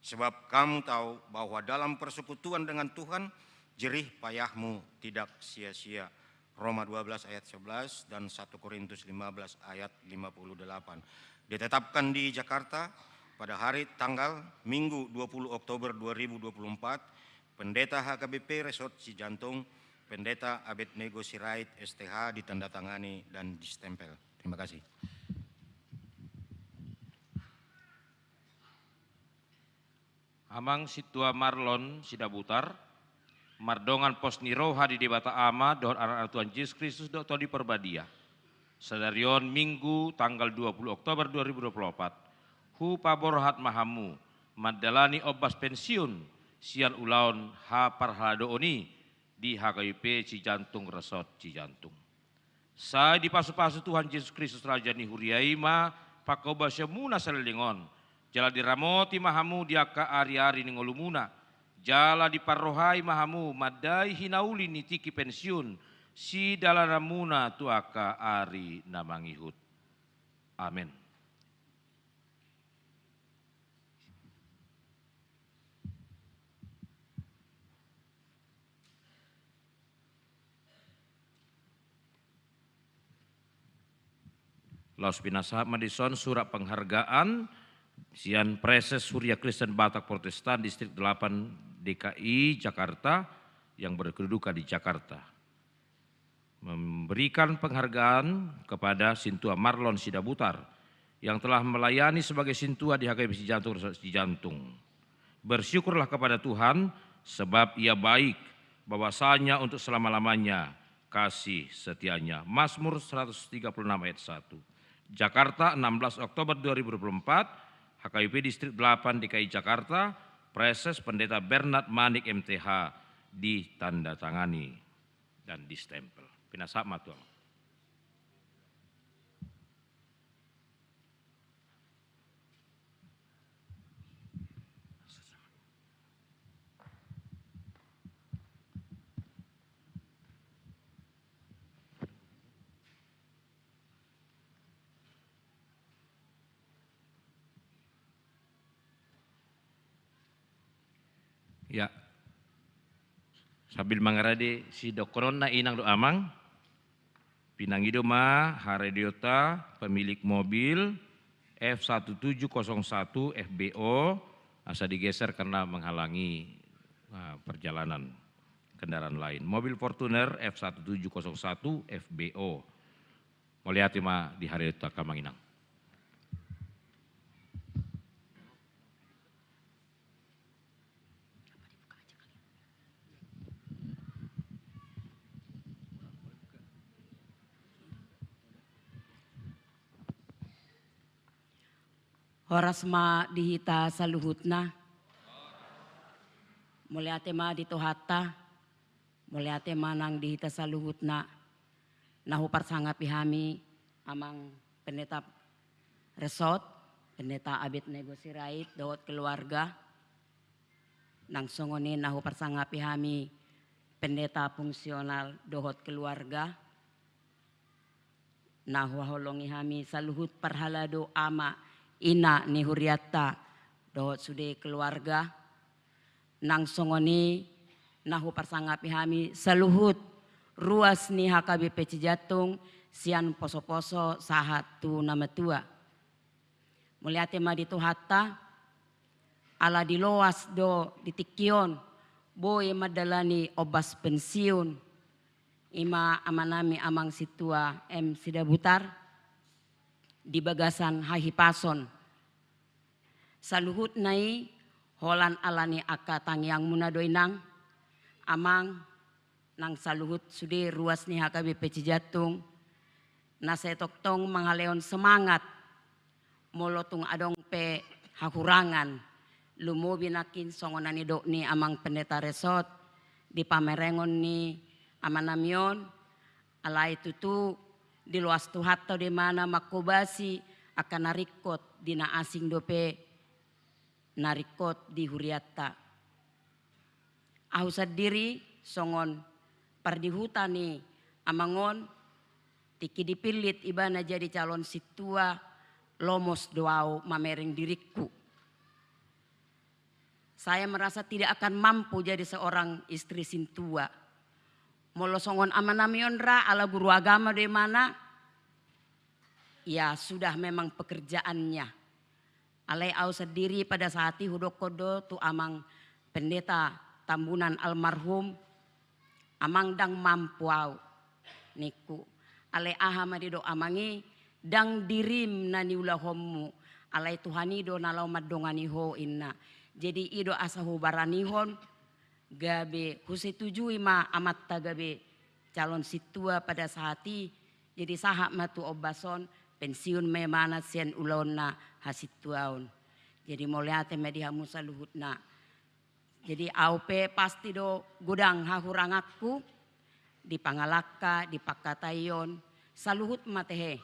Sebab kamu tahu bahwa dalam persekutuan dengan Tuhan, jerih payahmu tidak sia-sia. Roma 12 ayat 11 dan 1 Korintus 15 ayat 58. Ditetapkan di Jakarta pada hari tanggal Minggu 20 Oktober 2024, Pendeta HKBP Resort Cijantung, Pendeta Abednego Sirait STH ditandatangani dan distempel. Terima kasih. Amang Situa Marlon Sidabutar mardongan pos niroha di debata ama dohot anak Tuhan Yesus Kristus dohot di perbadia. Sadarion Minggu tanggal 20 Oktober 2024. Hu paborohat mahamu madalani obas pensiun sian ulaun ha parhalado oni di HKIP Cijantung Resort Cijantung. Saya di pasu-pasu Tuhan Yesus Kristus Raja ni huriaima pakoba semuna salelingon. Jala diramoti mahamu diaka ari-ari ni ngolumuna. Jala diparrohai mahamu madai hinauli nitiki pensiun. Si dalaramuna tuaka ari namangihut. Amin. Laus pinasa Madison surat penghargaan Sian Preses Surya Kristen Batak Protestan Distrik 8 DKI Jakarta yang berkedudukan di Jakarta. Memberikan penghargaan kepada Sintua Marlon Sidabutar yang telah melayani sebagai Sintua di HKIP Cijantung. Bersyukurlah kepada Tuhan sebab ia baik bahwasanya untuk selama-lamanya kasih setianya. Mazmur 136 ayat 1. Jakarta 16 Oktober 2024, HKIP Distrik 8 DKI Jakarta, Preses Pendeta Bernard Manik MTH ditandatangani dan distempel. Pinasak matuang. Ya, sambil mangarade si dokoron na inang do amang, pinangido ma Harediota pemilik mobil F1701 FBO asa digeser karena menghalangi perjalanan kendaraan lain. Mobil Fortuner F1701 FBO. Melihat ma di Harediota Kamanginang. Horas ma dihita saluhutna. Muliate ma ditohata. Muliate ma nang dihita saluhutna. Nahu parsanga pihami amang pendeta resort. Pendeta Abid Nego Sirait dawat keluarga. Nang songonin nahu parsanga pihami pendeta fungsional dohot keluarga. Nahu holongi hami saluhut parhalado ama ina ni huriata dohot sude keluarga nang songoni nahu parsangapi hami saluhut ruas ni HKBP Cijantung sian poso-poso sahat tu nama tua muliate ma ditu hatta ala diloas do ditikion boy madalani obas pensiun ima amanami amang situa M Sidabutar di bagasan hahipason. Saluhut nai holan alani aka tangyang munadoinang amang nang saluhut sude ruas ni HKBP Cijantung nasetoktong mangaleon semangat molotung adong pe hakurangan lumobi nakin songonani dok ni amang pendeta resort di pamerengon ni amanamion alai tutu di luas tuhat atau di mana makobasi akan narikot dina asing dope narikot di huriata. Ahu sadiri songon pardihutani amangon tiki dipilit ibana jadi calon situa lomos doau mamereng diriku. Saya merasa tidak akan mampu jadi seorang istri sintua. Molo songon amanamion ra ala guru agama di mana ya sudah memang pekerjaannya. Alai au sendiri pada saat itu hudokodo tu amang pendeta Tambunan almarhum amang dang mampu au niku. Alai aha madido amangi dang dirim nani ulahommu. Alai Tuhani do nalau madongani ho inna. Jadi ido asahu baranihon gabe husetujui ma amat gabe calon situa pada sahati jadi sahak matu obason pensiun memana sian ulona hasituaun. Jadi moliate medihamu saluhutna. Jadi aupe pasti do gudang hahurangakku di Pangalaka, di Pakatayon, saluhut matehe.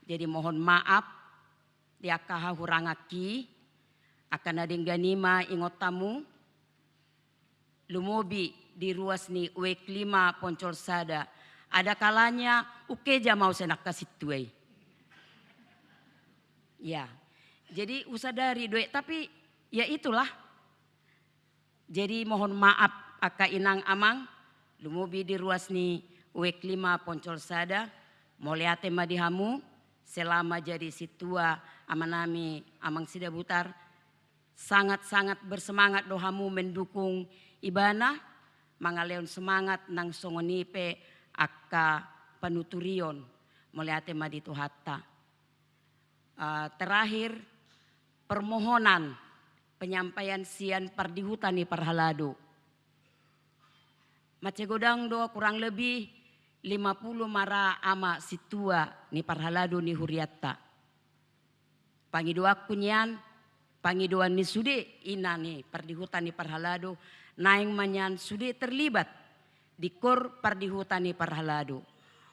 Jadi mohon maaf di hahurangaki akan ading ganima ingotamu lumobi di ruas ni wek 5 Poncol Sada. Ada kalanya ukeja mau senak kasih tuai. Ya, jadi usadari duit tapi ya itulah. Jadi mohon maaf aka inang amang lumobi di ruas ni wek 5 Poncol Sada. Moliate madihamu selama jadi situa amanami amang sida butar. Sangat-sangat bersemangat dohamu mendukung ibana. Mangaleon semangat nang songonipe aka penuturion melihat maditu hatta. Terakhir permohonan penyampaian sian pardihutani parhalado. Macegodang do kurang lebih 50 mara ama situa ni parhalado ni huriatta. Pangidoa kunyan, pangidoan ni sude ina ni pardihutani parhalado. Naing manyan sudah terlibat di kor pardihutani parhalado.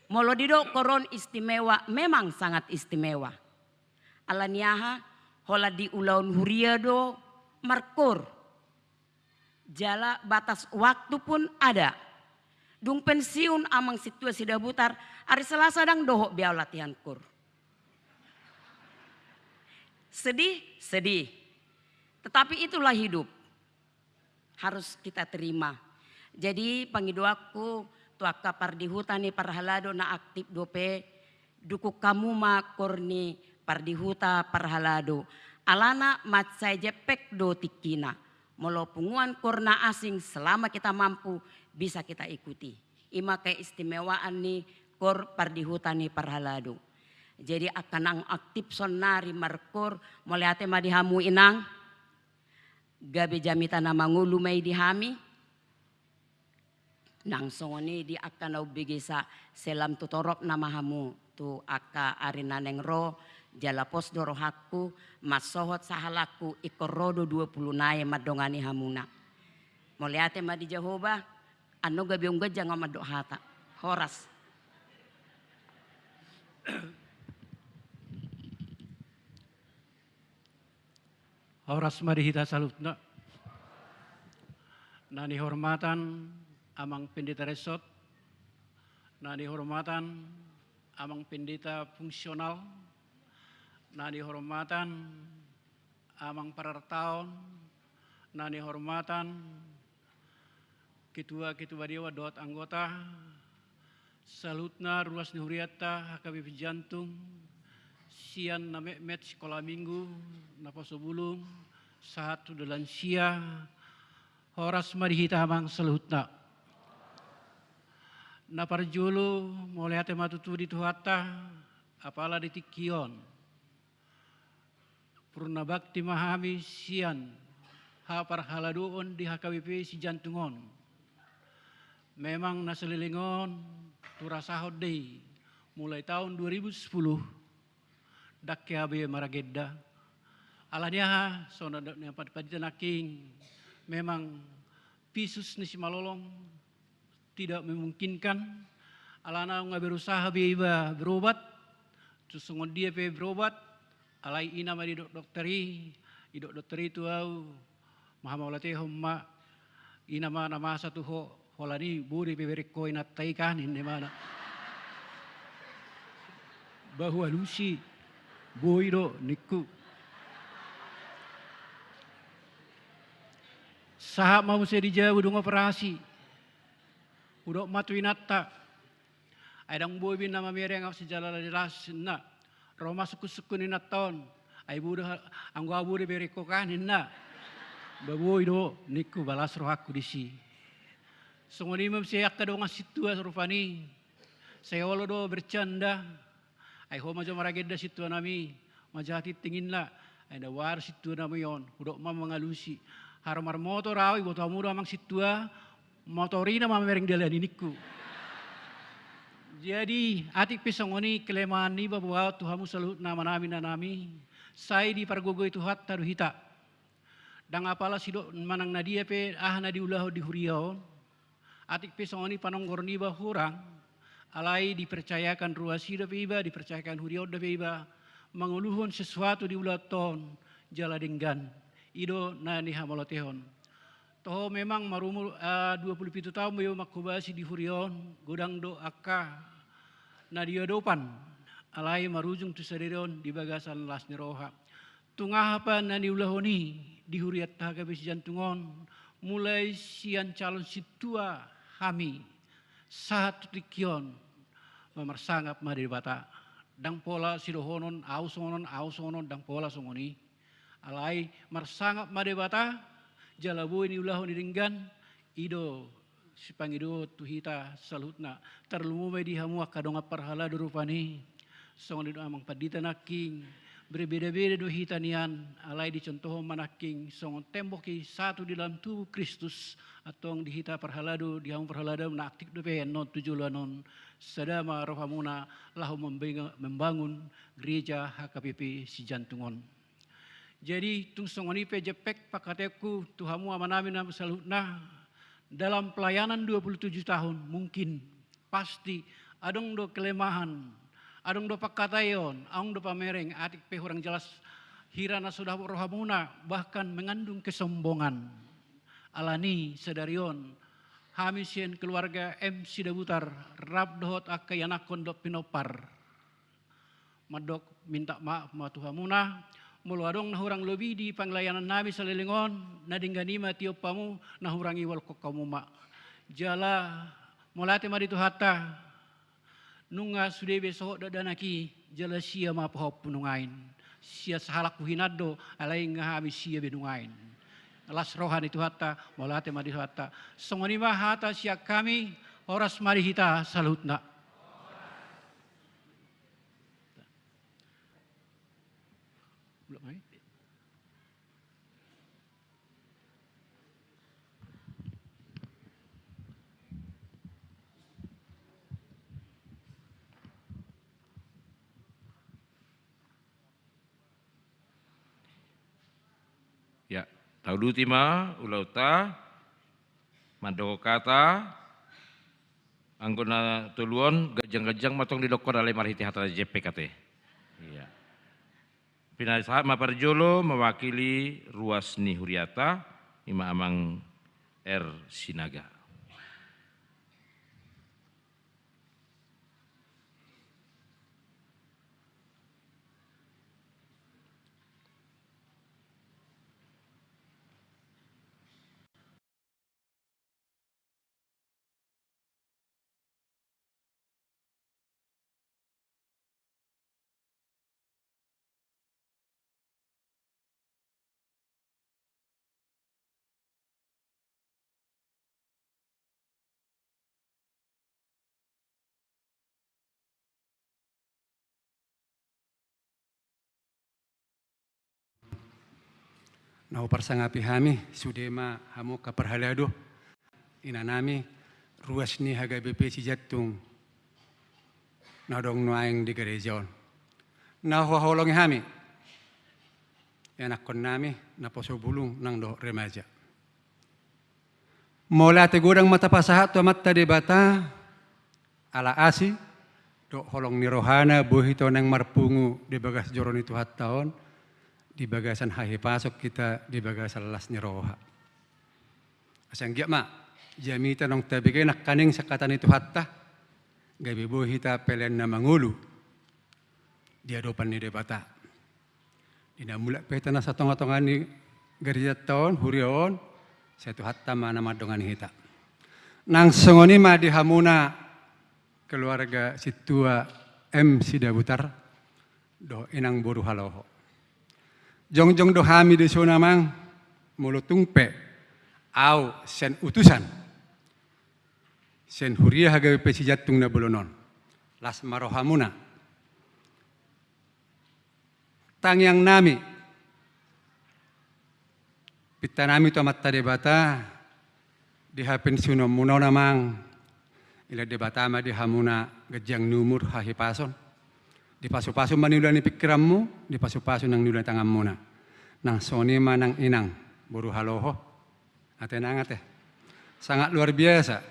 Molodido koron istimewa memang sangat istimewa. Alaniaha hola di ulaun huriado markor. Jala batas waktu pun ada. Dung pensiun amang situasi dabutar hari Selasa dang dohok biau latihan kur. Sedih, sedih. Tetapi itulah hidup. Harus kita terima. Jadi pangidoaku tuaka pardihutani parhalado na aktif dope duku kamu ma korni pardihuta parhalado. Alana matsai jepek do tikina. Molo punguan korna asing selama kita mampu bisa kita ikuti. Ima keistimewaan ni kor pardihutani parhalado. Jadi akan ang aktif sonari markor moliate madihamu inang. Gabe jamita nama ngulu may dihami. Nang songoni di akan au bigisa selam tutorop nama hamu. Tu aka arinaneng ro jalapos dorohaku masohot sahalaku ikorodo 20 nae madongani hamuna. Moliate madi Jehovah ano gabe ungga jangan madok hata. Horas. Horas marihita salutna. Nani hormatan amang pendeta resort. Nani hormatan amang pendeta fungsional. Nani hormatan amang parartaon. Nani hormatan ketua-ketua dewa dot anggota. Salutna ruas nihuriata HKBP Jantung. Sian na met sekolah minggu na pasobulung satu dalan sia horas marihita hamang salutna na parjulu mulai hati matutudi tuhata apala ditikion purna bakti mahami sian ha parhaladuon di HKBP si Jantungon memang naselilingon turasahod day mulai tahun 2010 dakke abe maragedda alania sona padita naking memang pisus ni si malolong tidak memungkinkan alana nga berusaha biba berobat susungon dia pe berobat alai ina madi dokteri tu au mahamolate homma ina ma nama satu ho holani buri pe bereko ina taikan inde mana bahwa lusi boiro niku sahab mau saya dijauh dong operasi udah matuinata adang boy bin nama mereng ang sejala jelas na Roma suku-suku ni naton ay buda anggo abu de bereko kan na baboy do niku balas rohaku disi songoni mem saya kadong situ rupani saya walo do bercanda ay ho majo marageda situ nami majati tingin la ay da war situ nami yon udok mam mengalusi Haramar motor rawi botol muda mang situa motorina mamereng dalan iniku. Jadi atik pisongoni kelemahan ni bahwa Tuhamu salut nama nami nanami. Saya di pargogo itu hat taruh hita. Dan apalah sidok manang nadia pe nadi ulah di huriau. Atik pisongoni panonggor ni hurang. Alai dipercayakan ruasida pe iba, dipercayakan huriau da pe iba. Menguluhun sesuatu di ulah ton jala denggan. Ido nani hamalotehon. Toh memang marumul 27 tahun bayo makubasi di hurion godang do akka nadia dopan alai marujung tu saderion di bagasan lasni roha. Tungah apa nani ulahoni di huriat taga besi jantungon mulai sian calon situa hami satu tikion memarsangap madi bata dang pola sidohonon ausonon dang pola songoni alai marsangap madi bata jalabu ini ulahon dinggan ido sipangido tuhita salutna terlumu di hamu kadonga parhala durupani song dido amang padita naking berbeda-beda do hitanian alai dicontoh manaking song temboki satu di dalam tubuh Kristus atau di hita parhalado di hamu parhalado na aktif do pe non tujulanon sadama rohamuna lahu membangun gereja HKBP si jantungon. Jadi tung songoni pe jepek pakateku Tuhamu amanami nama salutna dalam pelayanan 27 tahun mungkin pasti adong do kelemahan, adong do pakatayon, adong do pamereng atik pe orang jelas hirana sudah rohamuna bahkan mengandung kesombongan. Alani sedarion hamisien keluarga M Sidabutar rab dohot akayanakon do pinopar. Madok minta maaf ma Tuhamuna. Mulu adong nahurang lebih di panglayanan nabi salilingon nadingganima tiopamu nahurangi wal kokamu mak jala molate madi tu hatta nunga sude besok dadanaki jala sia ma pohop punungain sia sahalak kuhinado alai ngahami sia benungain alas rohani tu hatta molate madi tu hatta songoni ma hata sia kami horas mari hita salutna. Ya, tahu tima ulauta mandoko kata anggona tuluon gajang-gajang matong didokor alai marhiti hata JPKT. Iya. Pinasa Maparjolo mewakili Ruasni Huriata Ima Amang R. Sinaga. Nau parsangapi hami sudema hamu kaparhalado inanami Ruasni HKBP Cijatung nadong nuaing di gerejaon na hoholongi hami anak kon nami na poso bulung nang do remaja mola te godang mata pasahat to mata debata ala asi do holong ni rohana bohito nang marpungu di bagas joron itu hattaon di bagasan hahi pasok kita di bagasan las ni roha. Asang giat mak jamita nong tabigay nak kaning sakatan itu hatta gabi bohita pelen na mangulu di adopan ni debata. Ina mulak peta na sa tonga-tonga ni gereja taon hurion satu hatta mana madongan hita. Nang songoni ma di hamuna keluarga situa M Sidabutar do inang boru haloho. Jong-jong do hami de sona mang mulutung pe au sen utusan sen huria HKBP Cijatung na bolonon las marohamuna tang yang nami Pitanami to matta debata di pensiunom muna namang ila debata ma di hamuna gajang numur hahipason. Di pasu-pasu manula ni pikiranmu, di pasu-pasu nang nula tangan muna. Nang soni manang inang buru haloho. Ate nang ate. Sangat luar biasa.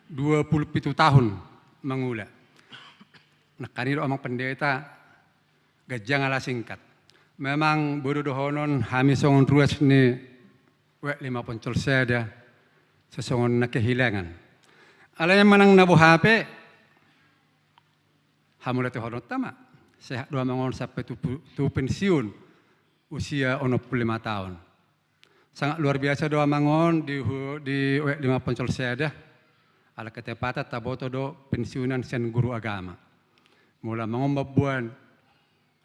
27 tahun mangula. Nakaniro amang pendeta gajang ala singkat. Memang buru dohonon hami songon ruas ni wek 5 poncol seda sesongon na kehilangan. Alanya manang nabu HP hamula te honot tama. Sehat dua mangon sampai tu pensiun usia 65 tahun. Sangat luar biasa doa mangon di wek 5 poncol seda. Ala ketepatan taboto do pensiunan sen guru agama. Mula mengombabuan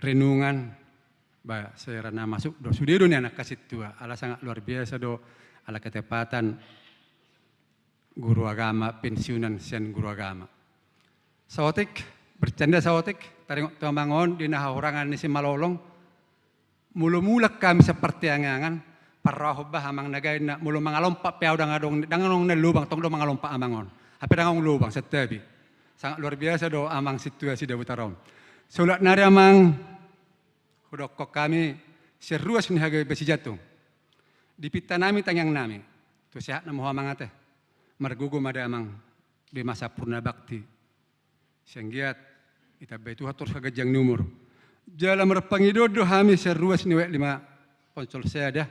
renungan ba serana masuk do sudiru ni anak kasit tua. Ala sangat luar biasa do ala ketepatan guru agama pensiunan sen guru agama. Saotik bercanda saotik taringok tamangon di nahahurangan ni si malolong. Mulu-mulak kami seperti angangan parahobah amang nagay na mulu mangalompa piaw dangadong na lubang tong do mangalompa amangon. Apa dangong lubang setabi. Sangat luar biasa do amang situasi da butarom. Sulat nari amang hudok kami seruas ni hagai besi jatuh. Di pita nami tangyang nami. Tu sehat na moha mangate. Margugo mada amang di masa purna bakti. Senggiat ita betu hatur kagajang numur. Jala merpangidodo hami seruas ni wek 5 poncol seda.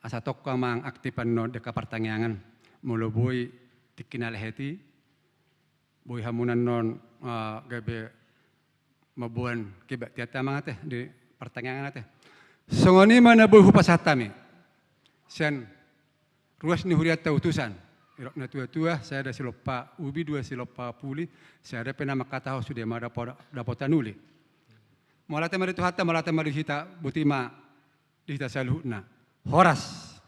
Asa tok amang aktifan no deka pertangyangan. Mulu boy tikinal heti, boy hamunan non gabe mabuan kibak tiata mangate di pertangyangan ate. Songoni mana boy hupasatami. Sen ruas ni huriat utusan. Irok na tua-tua saya ada silopa ubi 2 silopa puli, saya ada pena makataho sudah ma dapotan uli. Malate mari tu hatta malate mari hita butima dihita saluhna. Horas.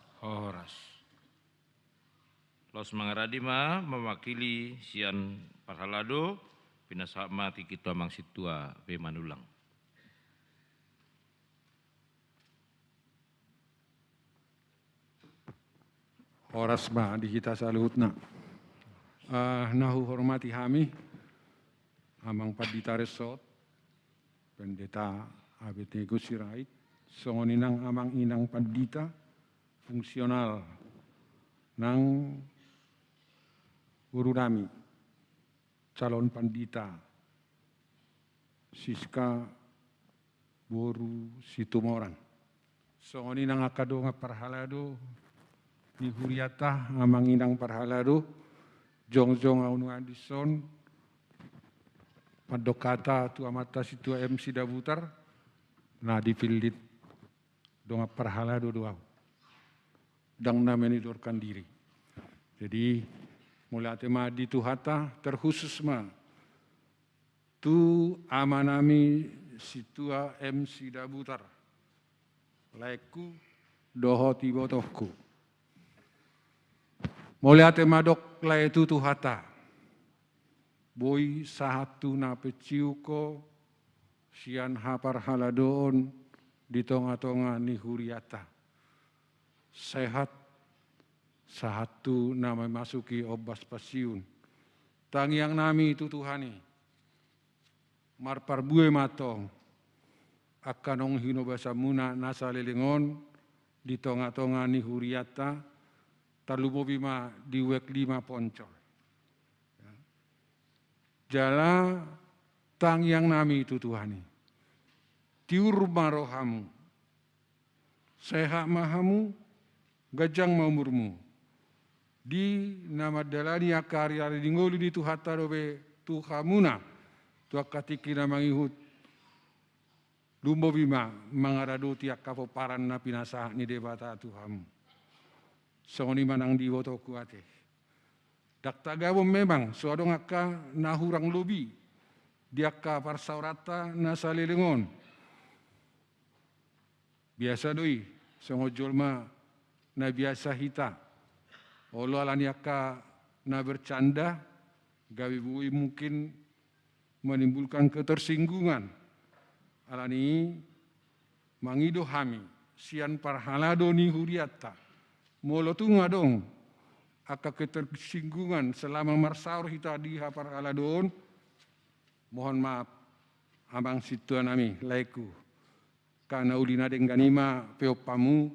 Los Mangaradima mewakili Sian Parhalado pinasama Tikito Amang Situa P. Manulang. Horas ba di kita saluhutna. Nahu hormati kami Amang Padita Resort Pendeta Abednego Sirait songoninang amang inang Padita fungsional nang guru nami calon pandita Siska Boru Situmorang. Songoni nang akado nga parhalado ni huriata amang inang parhalado jongjong aunu Adison padokata tu amata situ MC Dabutar na dipilit donga parhalado doa dang namenidorkan diri. Jadi mulai tema di tuhata terkhusus ma tu amanami situa MC Dabutar laiku doho tibotohku. Mulai tema dok lai tu tuhata boy sahatu na peciuko sian hapar haladon di tonga-tonga ni huriata. Sehat satu nama masuki obas pasiun. Tangyang nami itu Tuhani. Marpar bue matong. Akanong hinobasa muna nasa lelingon di tonga-tonga ni huriata. Talumobima di wek 5 poncol. Jala tangyang nami itu Tuhani. Tiur marohamu. Sehat mahamu. Gajang maumurmu. Di nama dalani akari ari dingoli di tuhata dobe tuhamuna. Tuakatiki na mangihut. Lumbo bima mangarado tiak kapoparan na pinasa ni debata tuhamu. Songoni manang di wotoku ate. Daktagawom memang suadong akka nahurang lobi. Diakka parsaurata na salilingon. Biasa doi songojolma na biasa hita. Olo alaniaka na bercanda, gawi bui mungkin menimbulkan ketersinggungan. Alani mangido hami, sian parhalado ni huriata. Molo tunga dong aka ketersinggungan selama marsaur hita diha parhaladon. Mohon maaf amang situan nami laiku. Karena ulina dengganima peopamu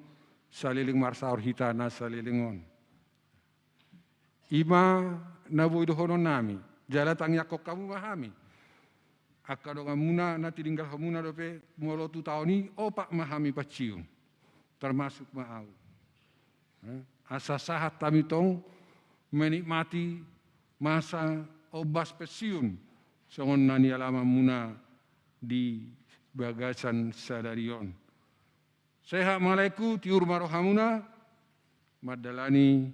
saliling marsaur hita na salilingon. Ima nabu idohonon nami jalatang yakok kamu mahami. Aka dongamuna na tinggal hamuna dope molo tu tahun opak mahami pacium termasuk maau. Asa sahat kami tong menikmati masa obas pesiun songon nani alama muna di bagasan sadarion. Sehat malaiku tiur marohamuna madalani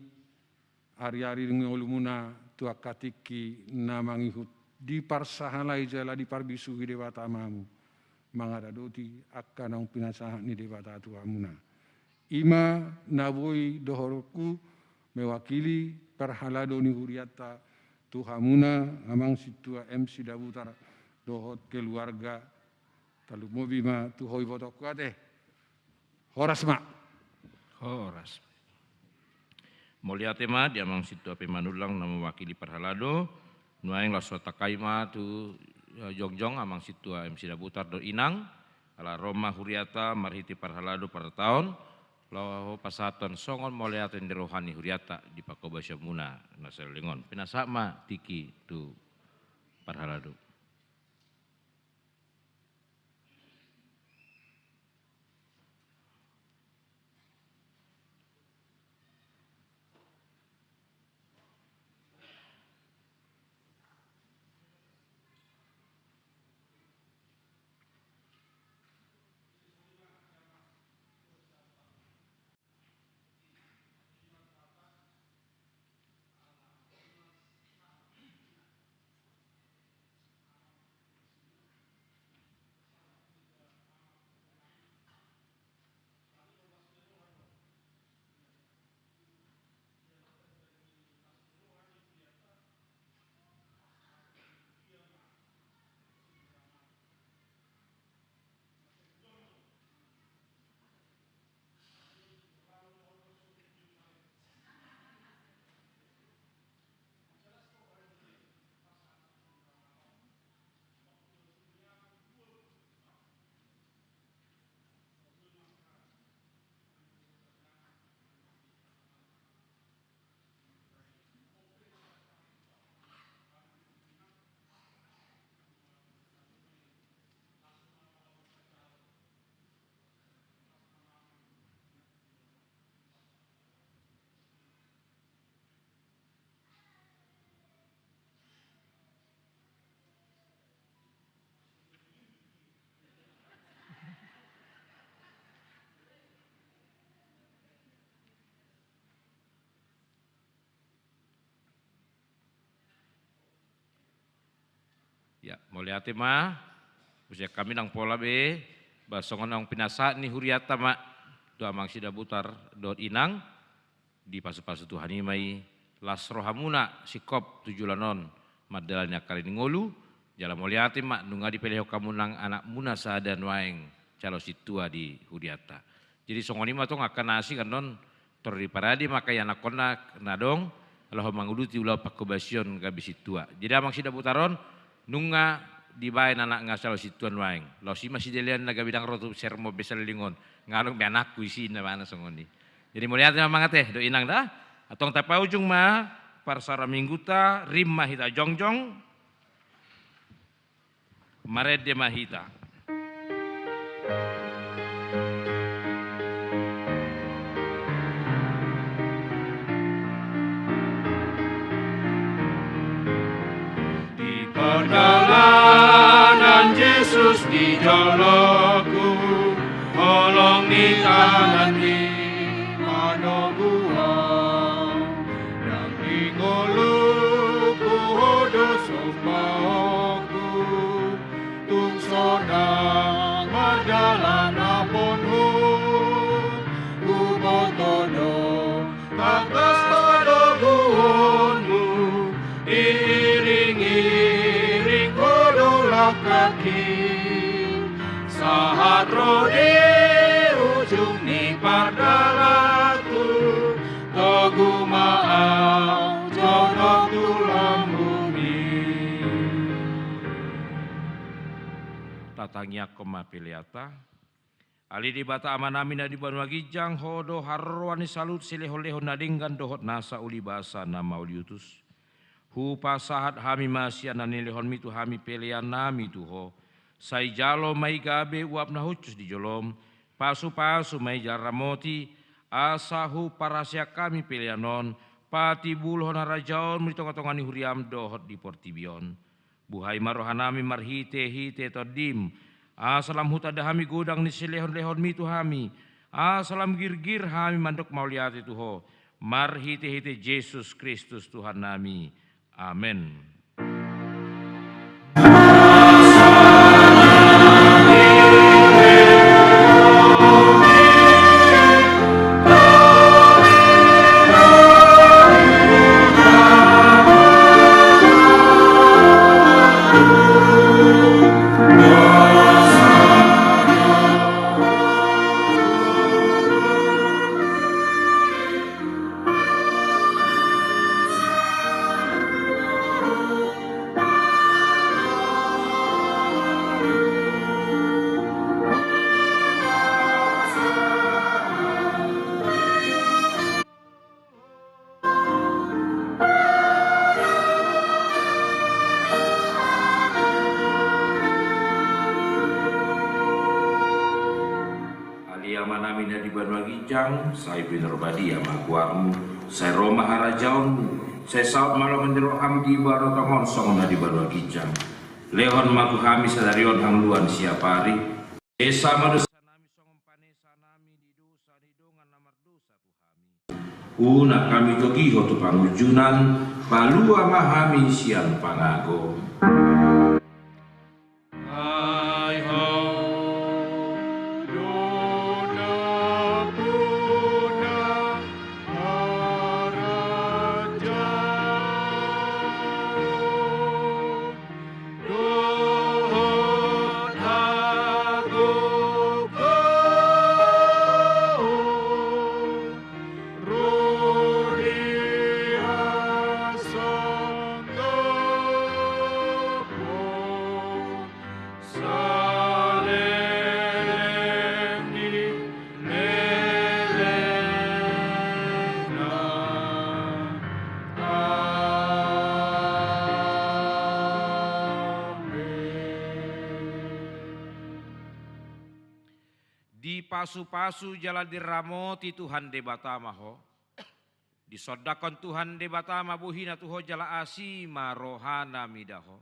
ari-ari ngolumuna tua katiki namangihut di parsahalai jala di parbisuhi dewata amamu mangadadoti akanang pinasahan ni dewata tuamuna. Ima naboi dohoroku mewakili perhalado ni huriata tuhamuna amang situa MC Dabutar dohot keluarga talu mobima tuhoi botok kuate horas mak horas mulia tema di amang situa pemanulang na mewakili perhalado nuaing lasota kaima tu jongjong amang situa MC Dabutar do inang ala Roma huriata marhiti perhalado pada tahun lawa pasaton songon moleaten di rohani huriata di pakobasya muna naselingon pinasama tiki tu parhalado. Ya, mulia tema, usia kami nang pola be, basongan nang pinasa ni huriata mak, doa mangsi Dabutar dot inang, di pasu-pasu Tuhan imai, lasro hamuna sikop tujulanon, madalanya karin ngolu, jala mulia tema, nunga di peleho kamu nang anak muna saadan waeng, calo situa di huriata. Jadi songon ima tong akan nasi kan non, tori paradi makai anak konak nadong, kalau manguluti ulau pakobasion gabi situa. Jadi amang si Dabutaron, nunga dibain anak ngasal situan waeng. Lo si masih dilian naga bidang rotu sermo besar lingon. Ngalung be anakku isi na mana songoni. Jadi mulia teh mangat do inang dah. Atong tapa ujung mah parsara mingguta rimma hita jongjong. Mared de mahita. Perjalanan Yesus di jalaku, tolong di tangan di manogua, dan di ngoluku hodo sumpaku, tung sodang berjalan aponhu, ku botodo tak kesadogunmu, iring-iring kodolah kaki, sahat rodi ujung ni pardalatu togu maau jodoh tulang bumi. Tatangnya koma piliata ali di bata amanami na di banua gijang hodo harwani salut sileho-leho nadinggan dohot nasa uli basa nama uliutus. Hu pasahat hami masya nanilehon mitu hami pelian nami tuho. Sai jalo mai gabe uap na hucus di jolom. Pasu-pasu mai jaramoti. Asahu parasya kami pelianon. Pati bulhon harajaon meritonga-tongani huriam dohot di portibion. Buhai marohanami marhite-hite todim. Asalam hutada hami gudang ni silehon-lehon mitu hami. Asalam gir-gir hami mandok mauliati tuho. Marhite-hite Yesus Kristus Tuhan nami. Amin. Saya bener badia makuamu, saya Roma harajaunmu, saya saut malam menjeroh hamdi baru tangon songona di baru gijang. Lehon maku hami sadarion hang luan siapari. Esa manusia nami songom panesa nami di dosa di dongan namar dosa tu hami. Una kami togiho tu pangujunan, palua mahami siang pangago. Pasu-pasu jala diramoti Tuhan de batama ho. Disodakon Tuhan de batama buhina tuho jala asima rohana midaho.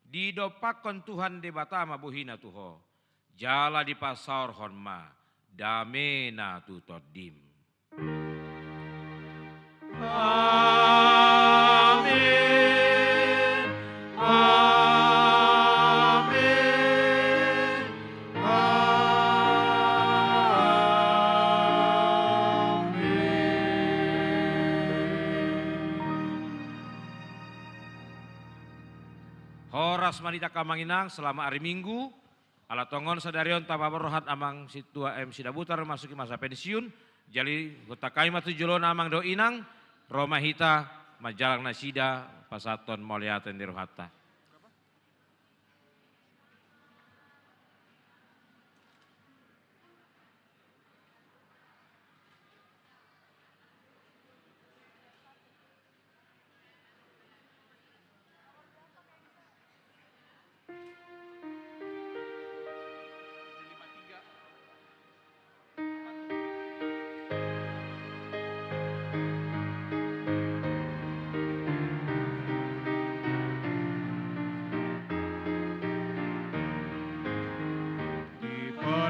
Didopakon Tuhan de batama buhina tuho. Jala di pasar honma damena tu todim. Amin. Amin. Horas manita kamanginang selama hari Minggu. Ala tongon sadarion tababarohat amang situa sidabutar masuki masa pensiun. Jali gotakai matu jolon amang do inang. Roma hita majalang nasida pasaton moliaten dirohata.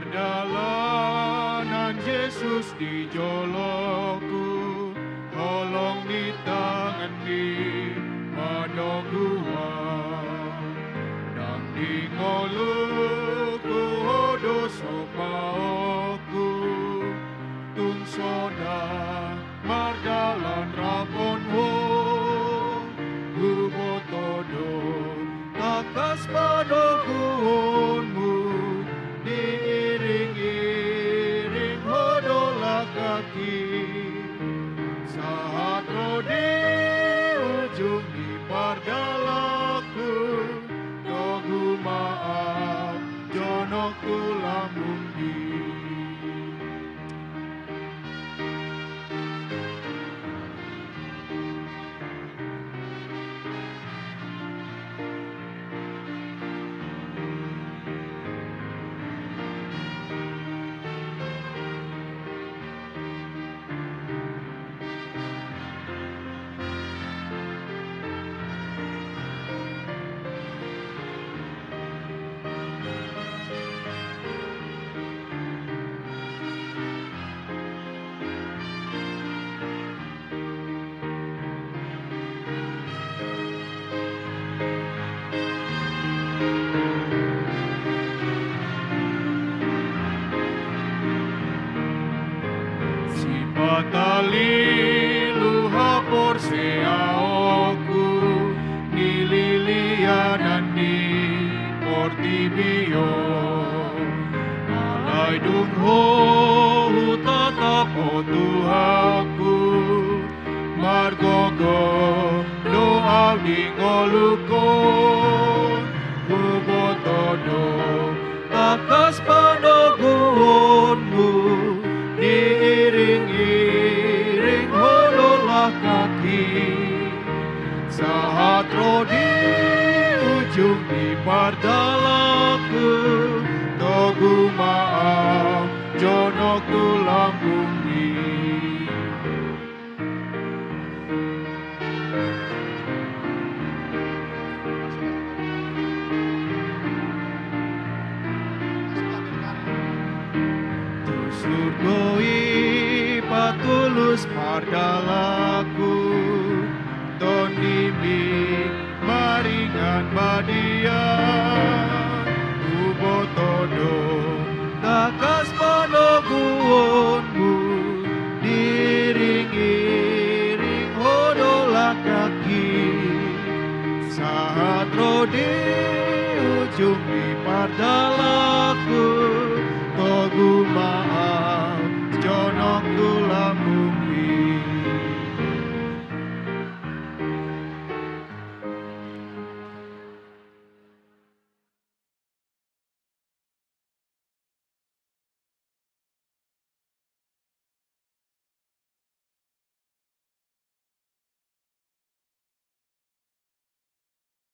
Perjalanan Yesus di joloku, holong di tangan di madogua, dan di ngoluku hodo sopaoku, tung soda mardalan rapon ho, gubotodo takas padokuhonmu. Diiring-iring Bartimio alai dung ho tatap o Tuhanku margogo doa di ngoluko hubotodo takas panogonmu diiring-iring hodolah kaki sahatro di ujung di pardalaku togu maaf jonok tulang bumi. Surgoi patulus pardalaku tondimi maringan badia ubotodo takas panoguonmu diring-iring hodolah kaki sahatro di ujung di pardalaku togu maaf